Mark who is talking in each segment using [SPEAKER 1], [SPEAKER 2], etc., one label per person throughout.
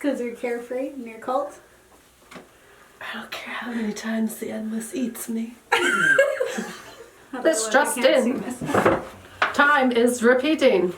[SPEAKER 1] because you're carefree and you're cult?
[SPEAKER 2] I don't care how many times the endless eats me.
[SPEAKER 1] This just in.
[SPEAKER 2] Time is repeating.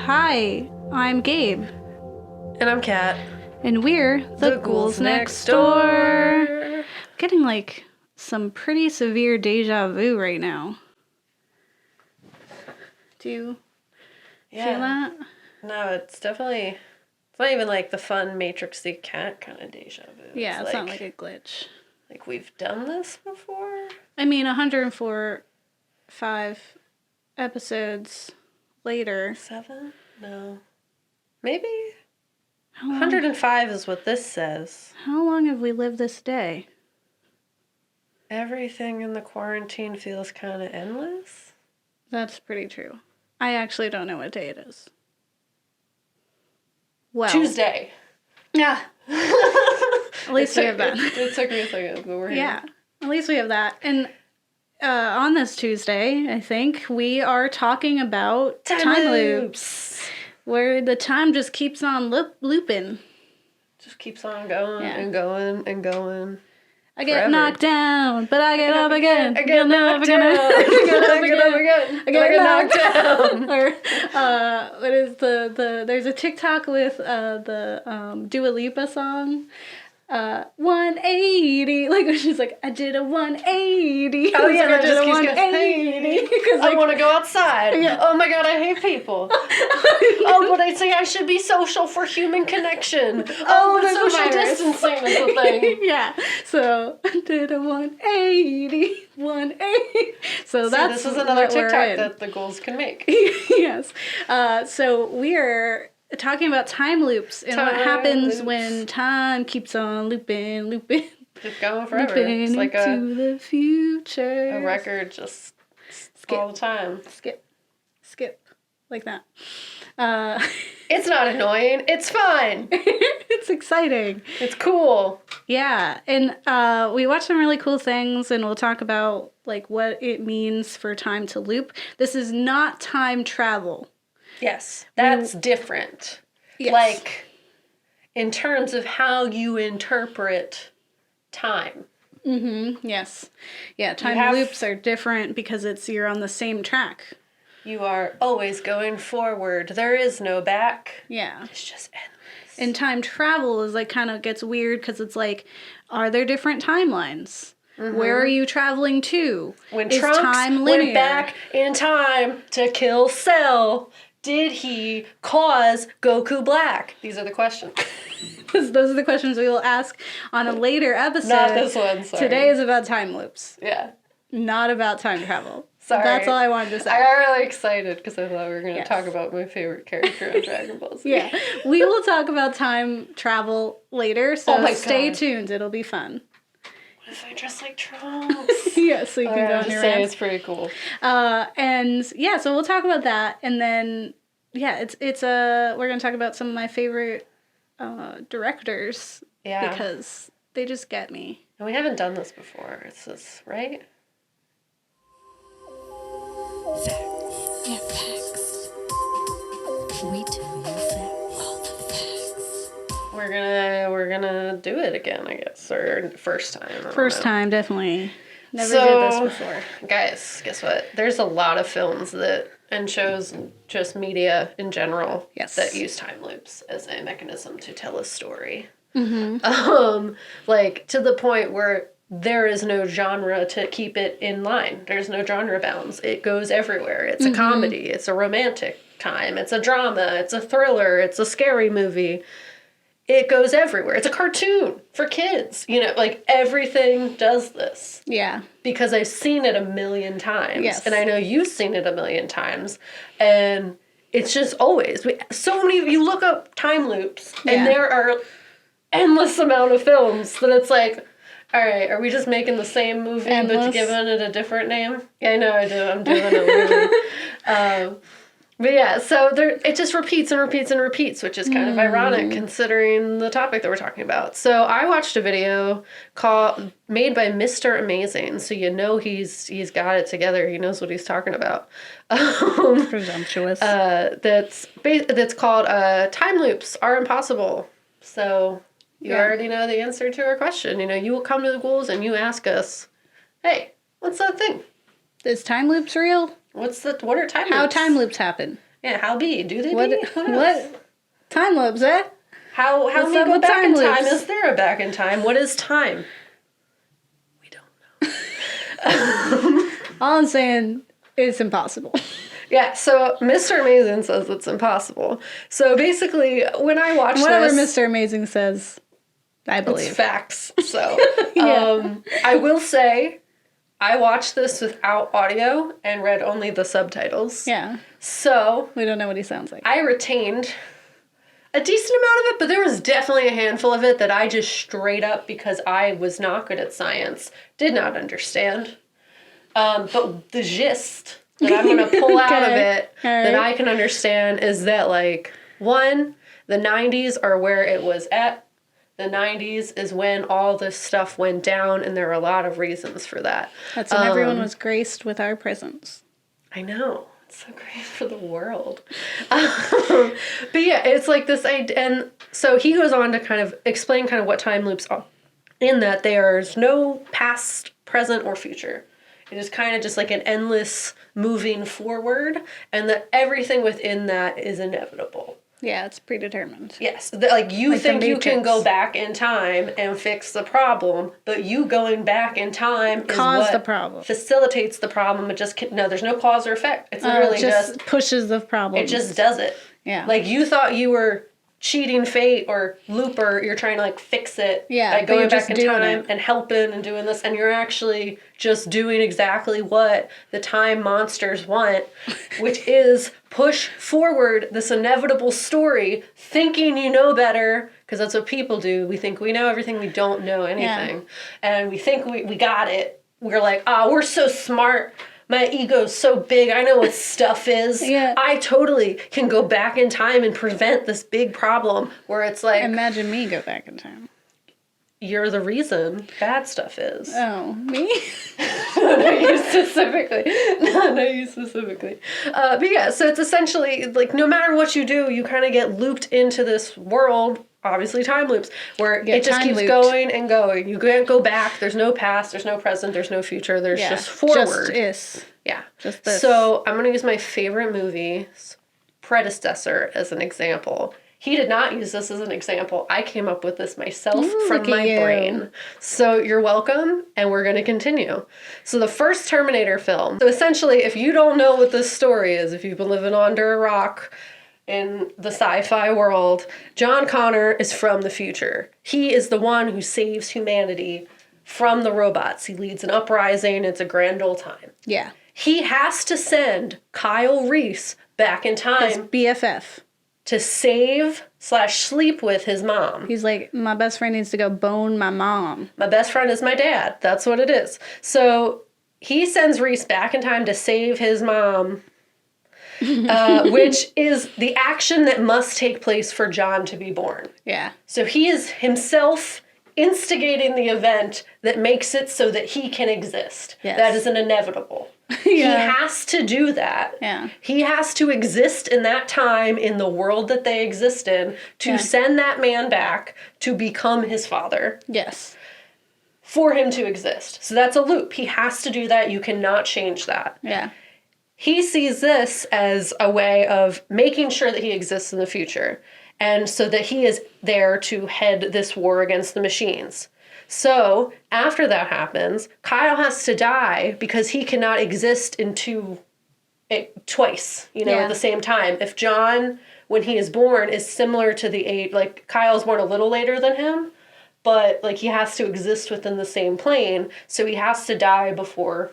[SPEAKER 1] Hi, I'm Gabe.
[SPEAKER 2] And I'm Kat.
[SPEAKER 1] And we're the Ghouls Next Door. Getting like some pretty severe deja vu right now. Do you feel that?
[SPEAKER 2] No, it's definitely, it's not even like the fun Matrix-y cat kind of deja vu.
[SPEAKER 1] Yeah, it's not like a glitch.
[SPEAKER 2] Like we've done this before?
[SPEAKER 1] I mean, 104.5 episodes later.
[SPEAKER 2] 7? No. Maybe?
[SPEAKER 1] How long,
[SPEAKER 2] 105 is what this says.
[SPEAKER 1] how long have we lived this day?
[SPEAKER 2] Everything in the quarantine feels kind of endless.
[SPEAKER 1] That's pretty true. I actually don't know what day it is. Well,
[SPEAKER 2] Tuesday.
[SPEAKER 1] Yeah. At least we have that.
[SPEAKER 2] It took me a second, but we're here.
[SPEAKER 1] Yeah. At least we have that. And on this Tuesday, I think, we are talking about time loops. Where the time just keeps on looping.
[SPEAKER 2] Just keeps on going
[SPEAKER 1] Yeah.
[SPEAKER 2] and going and going.
[SPEAKER 1] I get
[SPEAKER 2] Forever.
[SPEAKER 1] knocked down, but I get up again.
[SPEAKER 2] I get knocked down.
[SPEAKER 1] I get up
[SPEAKER 2] again.
[SPEAKER 1] I get knocked
[SPEAKER 2] down.
[SPEAKER 1] Or what is the there's a TikTok with the Dua Lipa song. 180, like when she's like, I did a 180.
[SPEAKER 2] Oh yeah,
[SPEAKER 1] like,
[SPEAKER 2] that just keeps going.
[SPEAKER 1] Because
[SPEAKER 2] I want to go outside.
[SPEAKER 1] Yeah.
[SPEAKER 2] Oh my god, I hate people. Oh, but I say I should be social for human connection. Oh, but
[SPEAKER 1] there's a
[SPEAKER 2] social
[SPEAKER 1] virus.
[SPEAKER 2] distancing is the thing.
[SPEAKER 1] Yeah, so I did a 180. So that's
[SPEAKER 2] this is another
[SPEAKER 1] what we're
[SPEAKER 2] TikTok
[SPEAKER 1] in.
[SPEAKER 2] that the ghouls can make.
[SPEAKER 1] Yes. So we're talking about time loops and what happens
[SPEAKER 2] loops.
[SPEAKER 1] when time keeps on looping.
[SPEAKER 2] Just going forever.
[SPEAKER 1] Looping
[SPEAKER 2] It's like
[SPEAKER 1] into the future.
[SPEAKER 2] a record just all the time.
[SPEAKER 1] Skip. Like that.
[SPEAKER 2] It's not annoying. It's fun.
[SPEAKER 1] It's exciting.
[SPEAKER 2] It's cool.
[SPEAKER 1] Yeah. And we watched some really cool things, and we'll talk about like what it means for time to loop. This is not time travel.
[SPEAKER 2] Yes, that's different.
[SPEAKER 1] Yes.
[SPEAKER 2] Like, in terms of how you interpret time.
[SPEAKER 1] Mm-hmm. Yes. Yeah, time loops are different because you're on the same track.
[SPEAKER 2] You are always going forward. There is no back.
[SPEAKER 1] Yeah.
[SPEAKER 2] It's just endless.
[SPEAKER 1] And time travel is like kind of gets weird because it's like, are there different timelines? Mm-hmm. Where are you traveling to?
[SPEAKER 2] When
[SPEAKER 1] is
[SPEAKER 2] Trunks
[SPEAKER 1] time linear?
[SPEAKER 2] went back in time to kill Cell, did he cause Goku black? These are the questions.
[SPEAKER 1] Those are the questions we will ask on a later episode.
[SPEAKER 2] Not this one, sorry.
[SPEAKER 1] Today is about time loops.
[SPEAKER 2] Yeah.
[SPEAKER 1] Not about time travel.
[SPEAKER 2] Sorry.
[SPEAKER 1] That's all I wanted to say.
[SPEAKER 2] I got really excited because I thought we were going to talk about my favorite character on Dragon Ball Z.
[SPEAKER 1] Yeah. We will talk about time travel later, so stay
[SPEAKER 2] God.
[SPEAKER 1] tuned. It'll be fun.
[SPEAKER 2] What if I dress like Trunks?
[SPEAKER 1] Yeah, so you can go on your rants.
[SPEAKER 2] It's pretty cool.
[SPEAKER 1] And yeah, so we'll talk about that, and then yeah, we're gonna talk about some of my favorite directors.
[SPEAKER 2] Yeah.
[SPEAKER 1] Because they just get me.
[SPEAKER 2] And we haven't done this before. It's this, right?
[SPEAKER 3] Facts. Yeah, facts. We tell you facts. All the facts.
[SPEAKER 2] We're gonna do it again, I guess, or first time. I don't know.
[SPEAKER 1] Time, definitely. Never did this before.
[SPEAKER 2] Guys, guess what? There's a lot of films and shows, just media in general, that use time loops as a mechanism to tell a story. Mm-hmm. Like to the point where there is no genre to keep it in line. There's no genre bounds. It goes everywhere. It's a comedy. It's a romantic time. It's a drama. It's a thriller. It's a scary movie. it goes everywhere. It's a cartoon for kids. You know, like everything does this.
[SPEAKER 1] Yeah.
[SPEAKER 2] Because I've seen it a million times.
[SPEAKER 1] Yes.
[SPEAKER 2] And I know you've seen it a million times. And it's just always, you look up time loops and there are endless amount of films that it's like, all right, are we just making the same movie but giving it a different name? Yeah, I know I do. I'm doing it. But yeah, so it just repeats and repeats and repeats, which is kind of ironic considering the topic that we're talking about. So I watched a video made by Mr. Amazing, so you know he's got it together. He knows what he's talking about.
[SPEAKER 1] Presumptuous.
[SPEAKER 2] That's called Time Loops Are Impossible. So you already know the answer to our question. You know, you will come to the Ghouls and you ask us, hey, what's that thing?
[SPEAKER 1] Is time loops real?
[SPEAKER 2] What are time loops?
[SPEAKER 1] How time loops happen?
[SPEAKER 2] Yeah, how be? Do they
[SPEAKER 1] What?
[SPEAKER 2] be?
[SPEAKER 1] What? Time loops, eh?
[SPEAKER 2] How
[SPEAKER 1] What's
[SPEAKER 2] we
[SPEAKER 1] up
[SPEAKER 2] go
[SPEAKER 1] with
[SPEAKER 2] back
[SPEAKER 1] time
[SPEAKER 2] in time?
[SPEAKER 1] loops?
[SPEAKER 2] Is there a back in time? What is time? We don't know.
[SPEAKER 1] All I'm saying, it's impossible.
[SPEAKER 2] Yeah, so Mr. Amazing says it's impossible. So basically, when I watch
[SPEAKER 1] Whatever
[SPEAKER 2] this...
[SPEAKER 1] Mr. Amazing says, I believe.
[SPEAKER 2] It's facts. So, I will say, I watched this without audio and read only the subtitles.
[SPEAKER 1] Yeah.
[SPEAKER 2] So...
[SPEAKER 1] We don't know what he sounds like.
[SPEAKER 2] I retained a decent amount of it, but there was definitely a handful of it that I just straight up, because I was not good at science, did not understand. But the gist that I'm going to pull out of it that I can understand is that, like, one, the 90s are where it was at. The 90s is when all this stuff went down, and there are a lot of reasons for that.
[SPEAKER 1] That's when everyone was graced with our presence.
[SPEAKER 2] I know. It's so great for the world. But yeah, it's like this idea. And so he goes on to kind of explain kind of what time loops are, in that there's no past, present, or future. It is kind of just like an endless moving forward, and that everything within that is inevitable.
[SPEAKER 1] Yeah, it's predetermined.
[SPEAKER 2] Yes, you think you can go back in time and fix the problem, but you going back in time is what
[SPEAKER 1] the problem.
[SPEAKER 2] Facilitates the problem. It just there's no cause or effect. It's literally just
[SPEAKER 1] pushes the problem.
[SPEAKER 2] It just does it.
[SPEAKER 1] Yeah.
[SPEAKER 2] Like you thought you were cheating fate or looper, you're trying to like fix it by going back in time and helping and doing this, and you're actually just doing exactly what the time monsters want, which is push forward this inevitable story, thinking you know better, because that's what people do. We think we know everything, we don't know anything. And we think we got it. We're like, we're so smart. My ego's so big, I know what stuff is.
[SPEAKER 1] Yeah.
[SPEAKER 2] I totally can go back in time and prevent this big problem where it's like...
[SPEAKER 1] Imagine me go back in time.
[SPEAKER 2] You're the reason bad stuff is.
[SPEAKER 1] Oh, me?
[SPEAKER 2] Not you specifically. Not you specifically. But yeah, so it's essentially, like, no matter what you do, you kind of get looped into this world, obviously time loops, where it just keeps going and going. You can't go back. There's no past. There's no present. There's no future. There's just forward. Yeah.
[SPEAKER 1] Just this.
[SPEAKER 2] So I'm going to use my favorite movie's predecessor as an example. He did not use this as an example. I came up with this myself from my brain. So you're welcome, and we're going to continue. So the first Terminator film. So essentially, if you don't know what this story is, if you've been living under a rock in the sci-fi world, John Connor is from the future. He is the one who saves humanity from the robots. He leads an uprising. It's a grand old time.
[SPEAKER 1] Yeah.
[SPEAKER 2] He has to send Kyle Reese back in time.
[SPEAKER 1] His BFF.
[SPEAKER 2] To save/sleep with his mom.
[SPEAKER 1] He's like, my best friend needs to go bone my mom.
[SPEAKER 2] My best friend is my dad. That's what it is. So he sends Reese back in time to save his mom, which is the action that must take place for John to be born.
[SPEAKER 1] Yeah.
[SPEAKER 2] So he is himself instigating the event that makes it so that he can exist.
[SPEAKER 1] Yes.
[SPEAKER 2] That is an inevitable. He has to do that.
[SPEAKER 1] Yeah.
[SPEAKER 2] He has to exist in that time, in the world that they exist in, to send that man back to become his father.
[SPEAKER 1] Yes.
[SPEAKER 2] For him to exist. So that's a loop. He has to do that. You cannot change that.
[SPEAKER 1] Yeah.
[SPEAKER 2] He sees this as a way of making sure that he exists in the future, and so that he is there to head this war against the machines. So, after that happens, Kyle has to die because he cannot exist in twice, at the same time. If John when he is born is similar to the age, like Kyle's born a little later than him, but like he has to exist within the same plane, so he has to die before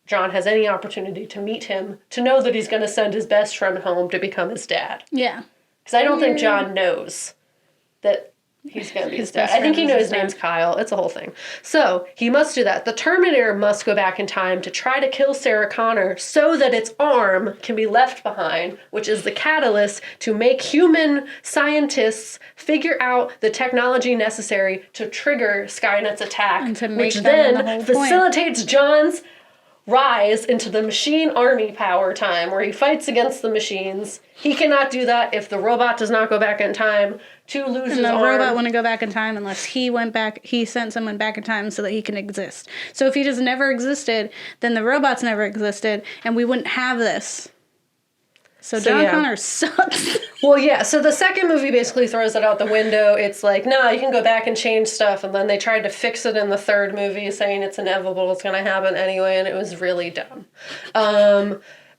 [SPEAKER 2] John has any opportunity to meet him, to know that he's going to send his best friend home to become his dad.
[SPEAKER 1] Yeah.
[SPEAKER 2] Because I don't think John knows that he's going to be his dad. I think he knows his name's Kyle. It's a whole thing. So he must do that. The Terminator must go back in time to try to kill Sarah Connor so that its arm can be left behind, which is the catalyst to make human scientists figure out the technology necessary to trigger Skynet's attack, which then facilitates John's rise into the machine army power time where he fights against the machines. He cannot do that if the robot does not go back in time to lose his arm.
[SPEAKER 1] The robot wouldn't go back in time unless he went back, he sent someone back in time so that he can exist. So if he just never existed, then the robots never existed and we wouldn't have this. So John Connor sucks.
[SPEAKER 2] Well, yeah, so the second movie basically throws it out the window. It's like, no, you can go back and change stuff, and then they tried to fix it in the third movie, saying it's inevitable, it's going to happen anyway, and it was really dumb.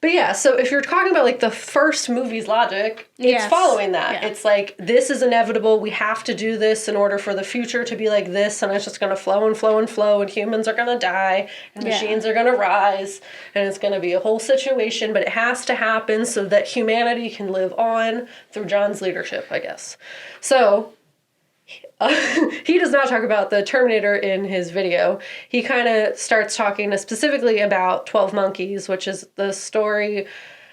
[SPEAKER 2] But yeah, so if you're talking about, like, the first movie's logic, it's following that. Yeah. It's like, this is inevitable, we have to do this in order for the future to be like this, and it's just going to flow and flow and flow, and humans are going to die, and machines are going to rise, and it's going to be a whole situation, but it has to happen so that humanity can live on through John's leadership, I guess. So he does not talk about the Terminator in his video. He kind of starts talking specifically about 12 Monkeys, which is the story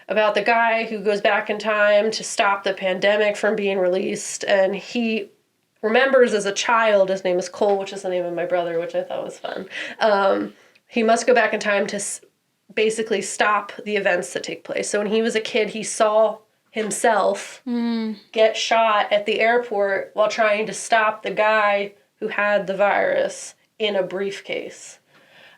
[SPEAKER 2] about the guy who goes back in time to stop the pandemic from being released. And he remembers as a child, his name is Cole, which is the name of my brother, which I thought was fun. He must go back in time to basically stop the events that take place. So when he was a kid, he saw himself get shot at the airport while trying to stop the guy who had the virus in a briefcase.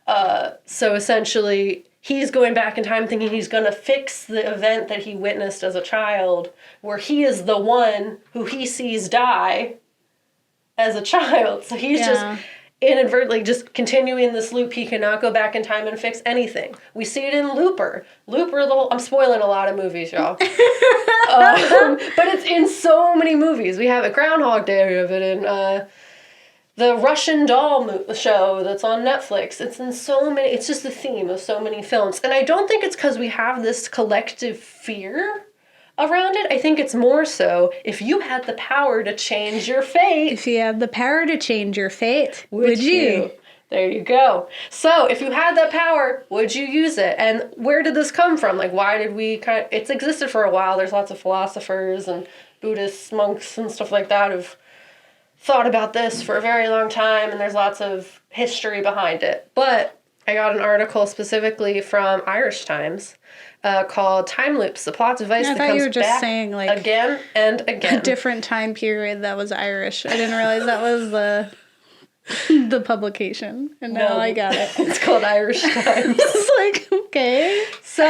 [SPEAKER 2] So essentially, he's going back in time thinking he's going to fix the event that he witnessed as a child, where he is the one who he sees die as a child. So he's just inadvertently just continuing this loop. He cannot go back in time and fix anything. We see it in Looper. I'm spoiling a lot of movies, y'all. But it's in so many movies. We have a Groundhog Day of it in the Russian Doll show that's on Netflix. It's in so many, it's just the theme of so many films. And I don't think it's because we have this collective fear around it. I think it's more so if you had the power to change your fate.
[SPEAKER 1] If you had the power to change your fate, would you?
[SPEAKER 2] There you go. So if you had that power, would you use it? And where did this come from? Like, why did we it's existed for a while. There's lots of philosophers and Buddhist monks and stuff like that who've thought about this for a very long time, and there's lots of history behind it. But I got an article specifically from Irish Times called Time Loops, the plot device that comes back saying, like, again and again.
[SPEAKER 1] A different time period that was Irish. I didn't realize that was the publication, and now I got it.
[SPEAKER 2] It's called Irish Times.
[SPEAKER 1] It's like, okay.
[SPEAKER 2] So,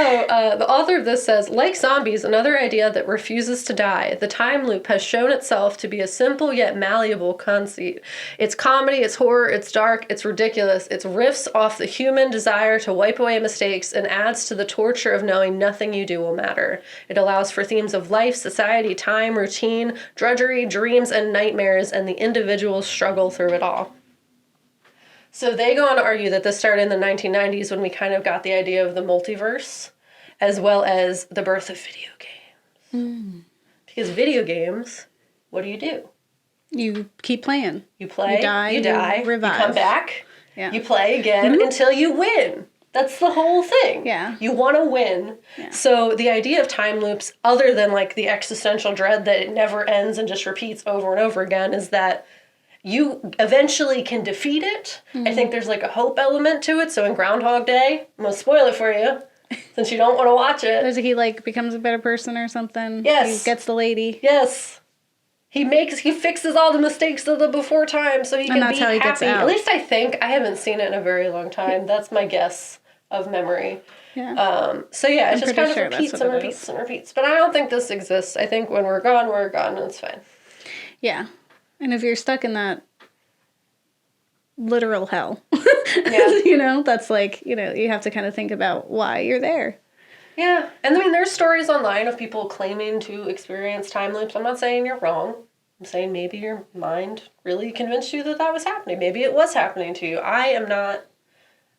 [SPEAKER 2] the author of this says, like zombies, another idea that refuses to die, the time loop has shown itself to be a simple yet malleable conceit. It's comedy, it's horror, it's dark, it's ridiculous, it's riffs off the human desire to wipe away mistakes and adds to the torture of knowing nothing you do will matter. It allows for themes of life, society, time, routine, drudgery, dreams, and nightmares, and the individual's struggle through it all. So they go on to argue that this started in the 1990s when we kind of got the idea of the multiverse, as well as the birth of video games. Because video games, what do?
[SPEAKER 1] You keep playing.
[SPEAKER 2] You play, you die,
[SPEAKER 1] you revive.
[SPEAKER 2] You come back, you play again until you win. That's the whole thing.
[SPEAKER 1] Yeah.
[SPEAKER 2] You want to win. Yeah. So the idea of time loops, other than like the existential dread that it never ends and just repeats over and over again, is that you eventually can defeat it. I think there's like a hope element to it. So in Groundhog Day, I'm going to spoil it for you, since you don't want to watch it.
[SPEAKER 1] Does he like becomes a better person or something?
[SPEAKER 2] Yes.
[SPEAKER 1] He gets the lady.
[SPEAKER 2] Yes. He fixes all the mistakes of the before time so he can be happy. Gets out. At least I think. I haven't seen it in a very long time. That's my guess of memory.
[SPEAKER 1] Yeah.
[SPEAKER 2] So yeah, it just kind of repeats and repeats and repeats. But I don't think this exists. I think when we're gone, and it's fine.
[SPEAKER 1] Yeah. And if you're stuck in that literal hell, that's like, you have to kind of think about why you're there.
[SPEAKER 2] Yeah. And I mean, there's stories online of people claiming to experience time loops. I'm not saying you're wrong. I'm saying maybe your mind really convinced you that that was happening. Maybe it was happening to you. I am not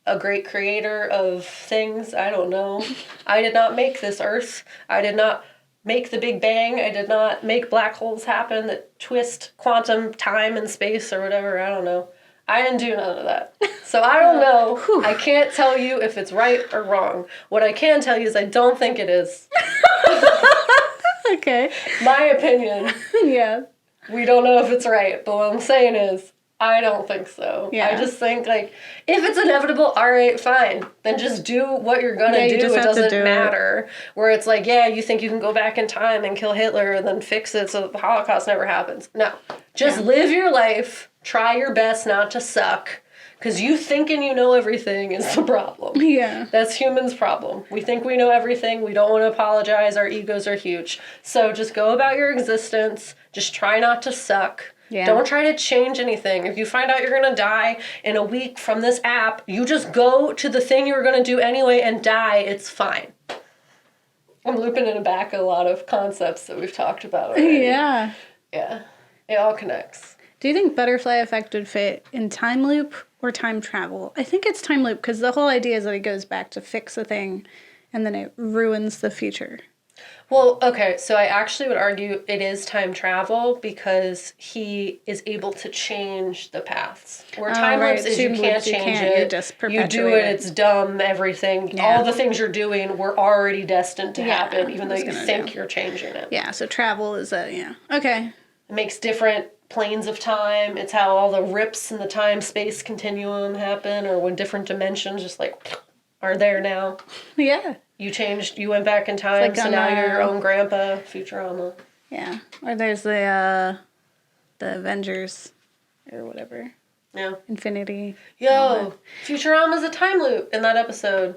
[SPEAKER 2] a great creator of things. I don't know. I did not make this Earth. I did not make the Big Bang. I did not make black holes happen that twist quantum time and space or whatever. I don't know. I didn't do none of that. So I don't know. I can't tell you if it's right or wrong. What I can tell you is I don't think it is.
[SPEAKER 1] Okay.
[SPEAKER 2] My opinion.
[SPEAKER 1] Yeah.
[SPEAKER 2] We don't know if it's right, but what I'm saying is I don't think so.
[SPEAKER 1] Yeah.
[SPEAKER 2] I just think, like, if it's inevitable, all right, fine. Then just do what you're gonna do. It doesn't matter. Where it's like, yeah, you think you can go back in time and kill Hitler and then fix it so that the Holocaust never happens. No. Just live your life. Try your best not to suck. Because you thinking you know everything is the problem.
[SPEAKER 1] Yeah.
[SPEAKER 2] That's humans' problem. We think we know everything. We don't want to apologize. Our egos are huge. So just go about your existence. Just try not to suck. Yeah. Don't try to change anything. If you find out you're going to die in a week from this app, you just go to the thing you were going to do anyway and die. It's fine. I'm looping in back a lot of concepts that we've talked about already.
[SPEAKER 1] Yeah.
[SPEAKER 2] Yeah. It all connects.
[SPEAKER 1] Do you think butterfly effect would fit in time loop or time travel? I think it's time loop because the whole idea is that it goes back to fix a thing and then it ruins the future.
[SPEAKER 2] Well, okay, so I actually would argue it is time travel because he is able to change the paths. Where time loops is you can't change it.
[SPEAKER 1] You just
[SPEAKER 2] you do it, it's dumb, everything. Yeah. All the things you're doing were already destined to happen, even though you think you're changing it.
[SPEAKER 1] Yeah, so travel is okay.
[SPEAKER 2] It makes different planes of time. It's how all the rips in the time-space continuum happen, or when different dimensions just like are there now.
[SPEAKER 1] Yeah.
[SPEAKER 2] You went back in time, so now you're your own grandpa, Futurama.
[SPEAKER 1] Yeah. Or there's the Avengers or whatever.
[SPEAKER 2] Yeah.
[SPEAKER 1] Infinity.
[SPEAKER 2] Yo, Futurama's a time loop in that episode.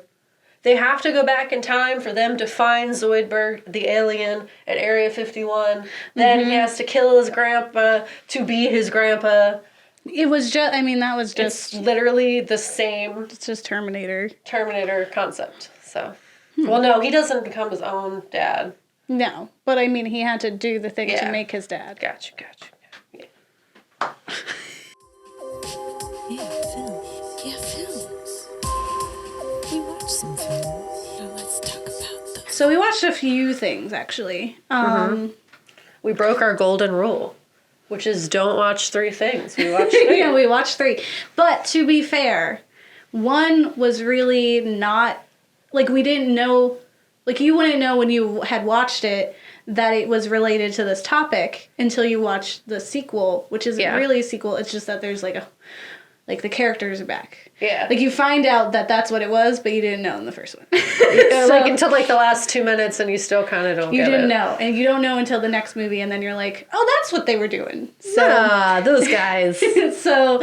[SPEAKER 2] They have to go back in time for them to find Zoidberg, the alien, at Area 51. Then he has to kill his grandpa to be his grandpa.
[SPEAKER 1] It was just, that was just...
[SPEAKER 2] It's literally the same...
[SPEAKER 1] It's just Terminator
[SPEAKER 2] concept, so... Well, no, he doesn't become his own dad.
[SPEAKER 1] No, but he had to do the thing to make his dad.
[SPEAKER 2] Gotcha. Yeah.
[SPEAKER 3] Films. We watched some films. Now let's talk about them.
[SPEAKER 1] So we watched a few things, actually.
[SPEAKER 2] We broke our golden rule, which is don't watch 3 things. We watched 3.
[SPEAKER 1] Yeah, we watched 3. But to be fair, one was really not... Like, we didn't know, like, you wouldn't know when you had watched it that it was related to this topic until you watched the sequel, which isn't really a sequel. It's just that there's, the characters are back.
[SPEAKER 2] Yeah.
[SPEAKER 1] Like, you find out that that's what it was, but you didn't know in the first one.
[SPEAKER 2] So, until, the last 2 minutes, and you still kind of don't get it.
[SPEAKER 1] You didn't know. And you don't know until the next movie, and then you're like, oh, that's what they were doing.
[SPEAKER 2] So, those guys.
[SPEAKER 1] So,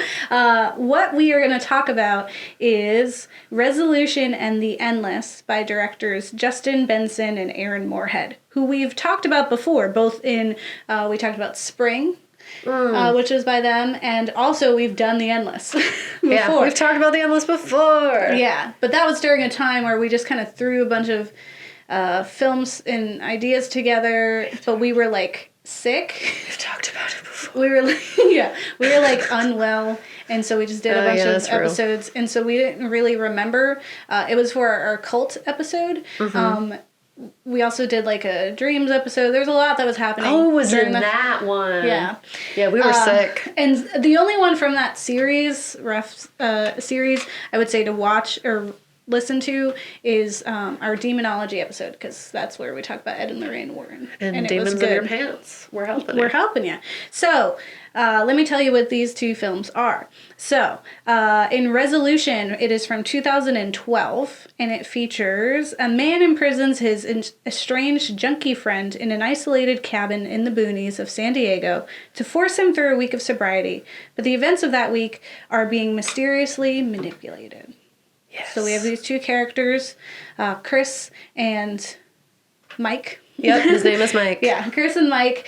[SPEAKER 1] what we are going to talk about is Resolution and the Endless by directors Justin Benson and Aaron Moorhead, who we've talked about before, both in, we talked about Spring, which was by them, and also we've done The Endless before.
[SPEAKER 2] Yeah, we've talked about The Endless before.
[SPEAKER 1] Yeah, but that was during a time where we just kind of threw a bunch of films and ideas together, but we were, sick.
[SPEAKER 2] We've talked about it before.
[SPEAKER 1] We were, unwell, and so we just did a bunch of episodes, and so we didn't really remember. It was for our cult episode. We also did a dreams episode. There's a lot that was happening.
[SPEAKER 2] Oh, it was in that one.
[SPEAKER 1] Yeah.
[SPEAKER 2] Yeah, we were sick.
[SPEAKER 1] And the only one from that series, series, I would say to watch or listen to is our demonology episode, because that's where we talk about Ed and Lorraine Warren.
[SPEAKER 2] And demons in your pants. We're helping you.
[SPEAKER 1] We're helping you. So, let me tell you what these 2 films are. So, in Resolution, it is from 2012, and it features a man imprisons his estranged junkie friend in an isolated cabin in the boonies of San Diego to force him through a week of sobriety. But the events of that week are being mysteriously manipulated.
[SPEAKER 2] Yes.
[SPEAKER 1] So we have these 2 characters, Chris and Mike.
[SPEAKER 2] Yep, his name is Mike.
[SPEAKER 1] Yeah, Chris and Mike.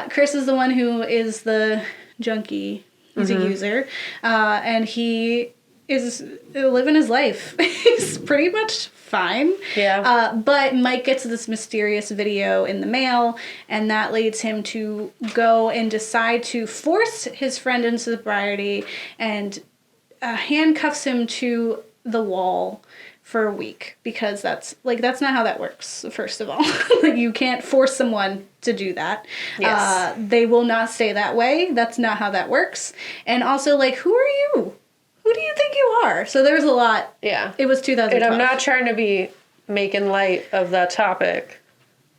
[SPEAKER 1] Chris is the one who is the junkie. He's a user. And he is living his life. He's pretty much fine.
[SPEAKER 2] Yeah.
[SPEAKER 1] But Mike gets this mysterious video in the mail, and that leads him to go and decide to force his friend into sobriety and handcuffs him to the wall for a week, because that's not how that works, first of all. You can't force someone to do that.
[SPEAKER 2] Yes.
[SPEAKER 1] They will not stay that way. That's not how that works. And also, like, who are you? Who do you think you are? So there's a lot.
[SPEAKER 2] Yeah.
[SPEAKER 1] It was 2012.
[SPEAKER 2] And I'm not trying to be making light of that topic,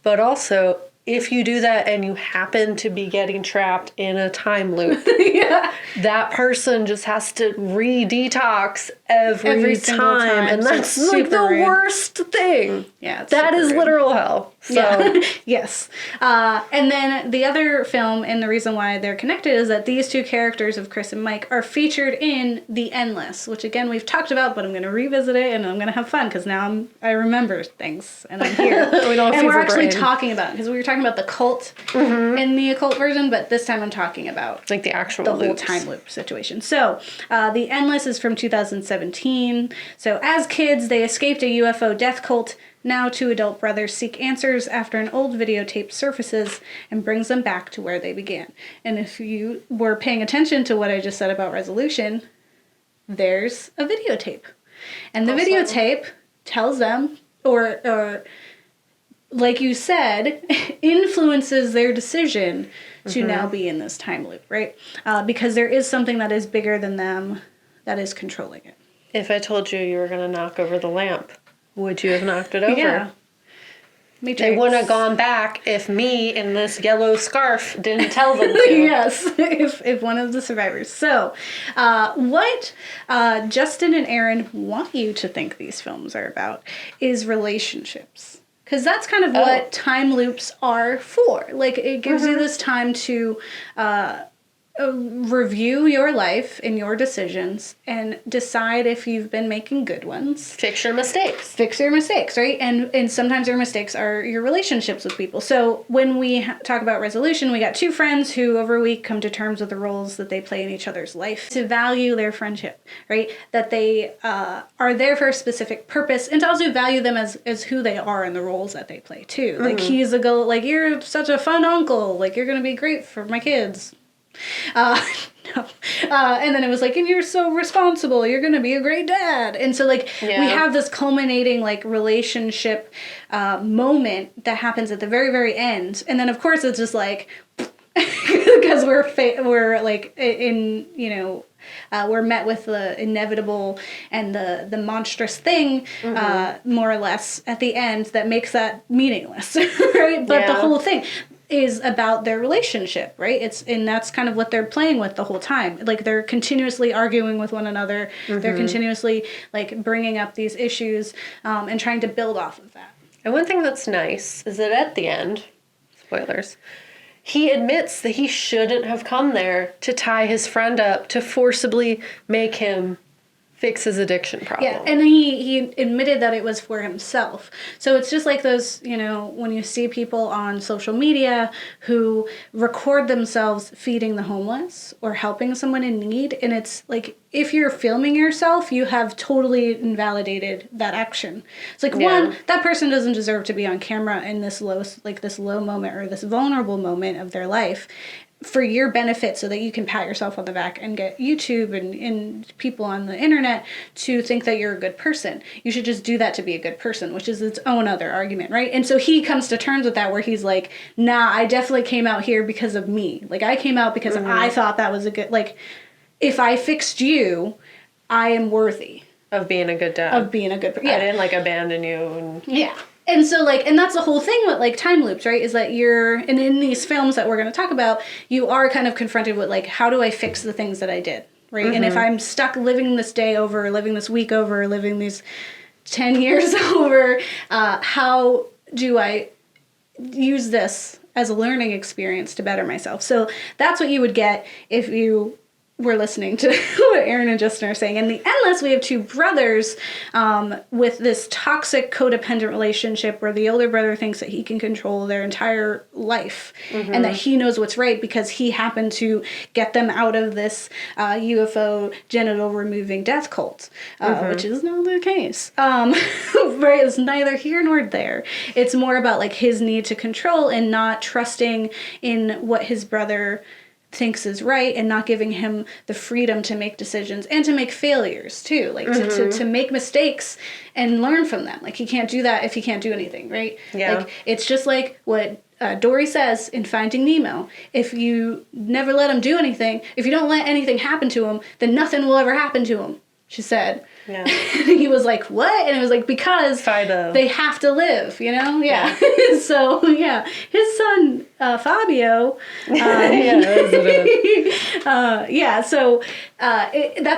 [SPEAKER 2] but also, if you do that and you happen to be getting trapped in a time loop,
[SPEAKER 1] Yeah.
[SPEAKER 2] that person just has to re-detox every
[SPEAKER 1] single time.
[SPEAKER 2] and
[SPEAKER 1] So
[SPEAKER 2] that's
[SPEAKER 1] it's
[SPEAKER 2] like the
[SPEAKER 1] super weird.
[SPEAKER 2] worst thing.
[SPEAKER 1] Yeah, it's
[SPEAKER 2] That
[SPEAKER 1] super
[SPEAKER 2] is
[SPEAKER 1] rude.
[SPEAKER 2] literal hell. So
[SPEAKER 1] Yeah. Yes. And then the other film, and the reason why they're connected, is that these two characters of Chris and Mike are featured in The Endless, which again we've talked about, but I'm going to revisit it and I'm going to have fun because now I remember things and I'm here.
[SPEAKER 2] We don't have
[SPEAKER 1] and we're
[SPEAKER 2] fever
[SPEAKER 1] actually
[SPEAKER 2] brain.
[SPEAKER 1] talking about it because we were talking about the cult in the occult version, but this time I'm talking about
[SPEAKER 2] like the actual
[SPEAKER 1] the whole
[SPEAKER 2] loops.
[SPEAKER 1] time loop situation. So, The Endless is from 2017. So, as kids, they escaped a UFO death cult. Now, two adult brothers seek answers after an old videotape surfaces and brings them back to where they began. And if you were paying attention to what I just said about resolution, there's a videotape. And the
[SPEAKER 2] Also-
[SPEAKER 1] videotape tells them, or like you said, influences their decision to now be in this time loop, right? Because there is something that is bigger than them that is controlling it.
[SPEAKER 2] If I told you you were going to knock over the lamp, would you have knocked it over?
[SPEAKER 1] Yeah. Matrix.
[SPEAKER 2] They wouldn't have gone back if me in this yellow scarf didn't tell them to.
[SPEAKER 1] Yes, if one of the survivors. So, what Justin and Aaron want you to think these films are about is relationships. Because that's kind of what time loops are for. Like, it gives you this time to review your life and your decisions and decide if you've been making good ones.
[SPEAKER 2] Fix your mistakes.
[SPEAKER 1] Fix your mistakes, right? And sometimes your mistakes are your relationships with people. So when we talk about resolution, we got two friends who over a week come to terms with the roles that they play in each other's life, to value their friendship, right? That they are there for a specific purpose, and to also value them as who they are and the roles that they play too. Like, he's a go, like, you're such a fun uncle, like, you're gonna be great for my kids. No. And then it was like, and you're so responsible, you're gonna be a great dad. And so, like, we have this culminating, like, relationship moment that happens at the very, very end. And then, of course, it's just like, because we're like, in, you know, we're met with the inevitable and the monstrous thing, more or less, at the end that makes that meaningless, right? But the whole thing is about their relationship, right? And that's kind of what they're playing with the whole time. Like, they're continuously arguing with one another. They're continuously, like, bringing up these issues and trying to build off of that.
[SPEAKER 2] And one thing that's nice is that at the end, spoilers, he admits that he shouldn't have come there to tie his friend up, to forcibly make him fix his addiction problem.
[SPEAKER 1] Yeah, and he admitted that it was for himself. So it's just like those, you know, when you see people on social media who record themselves feeding the homeless or helping someone in need, and it's like, if you're filming yourself, you have totally invalidated that action. It's like, one, that person doesn't deserve to be on camera in this low moment or this vulnerable moment of their life for your benefit, so that you can pat yourself on the back and get YouTube and people on the internet to think that you're a good person. You should just do that to be a good person, which is its own other argument, right? And so he comes to terms with that, where he's like, nah, I definitely came out here because of me. Like, I came out because I thought that was a good, like, if I fixed you, I am worthy
[SPEAKER 2] Of being a good dad.
[SPEAKER 1] of being a good person.
[SPEAKER 2] I didn't, like, abandon you. And
[SPEAKER 1] Yeah. And so, like, and that's the whole thing with, like, time loops, right? Is that and in these films that we're going to talk about, you are kind of confronted with, like, how do I fix the things that I did, right? And if I'm stuck living this day over, living this week over, living these 10 years over, how do I use this as a learning experience to better myself? So that's what you would get if you we're listening to what Aaron and Justin are saying. In the Endless, we have two brothers with this toxic codependent relationship where the older brother thinks that he can control their entire life and that he knows what's right because he happened to get them out of this UFO genital removing death cult, which is not the case. Right? It's neither here nor there. It's more about like his need to control and not trusting in what his brother thinks is right and not giving him the freedom to make decisions and to make failures too, like to make mistakes and learn from them. Like he can't do that if he can't do anything, right? Like it's just like what Dory says in Finding Nemo. If you never let him do anything, if you don't let anything happen to him, then nothing will ever happen to him, she said. Yeah. He was like, what? And it was like, because they have to live, you know? Yeah. So, yeah. His son, Fabio. That's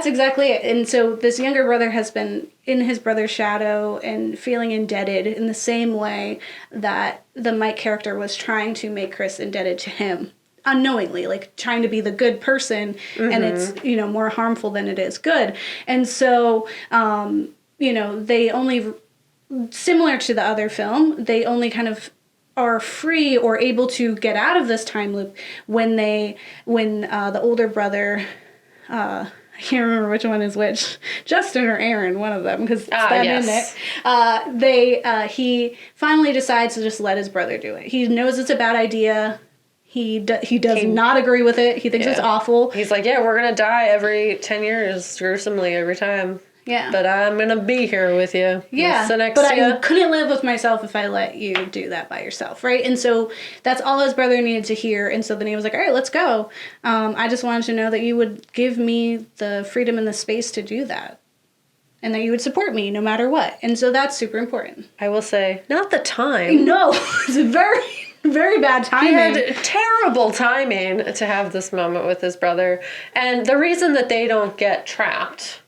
[SPEAKER 1] exactly it. And so this younger brother has been in his brother's shadow and feeling indebted in the same way that the Mike character was trying to make Chris indebted to him. Unknowingly, like trying to be the good person, and it's, you know, more harmful than it is good. And so, you know, they only, similar to the other film, they only kind of are free or able to get out of this time loop when the older brother, I can't remember which one is which, Justin or Aaron, one of them, because it's them in it. He finally decides to just let his brother do it. He knows it's a bad idea. He does not agree with it. He thinks it's awful.
[SPEAKER 2] He's like, yeah, we're going to die every 10 years, gruesomely every time.
[SPEAKER 1] Yeah.
[SPEAKER 2] But I'm going to be here with you.
[SPEAKER 1] Yeah. I couldn't live with myself if I let you do that by yourself, right? And so that's all his brother needed to hear. And so then he was like, all right, let's go. I just wanted to know that you would give me the freedom and the space to do that. And that you would support me no matter what. And so that's super important.
[SPEAKER 2] I will say, not the time.
[SPEAKER 1] No. It's very bad timing.
[SPEAKER 2] He had terrible timing to have this moment with his brother. And the reason that they don't get trapped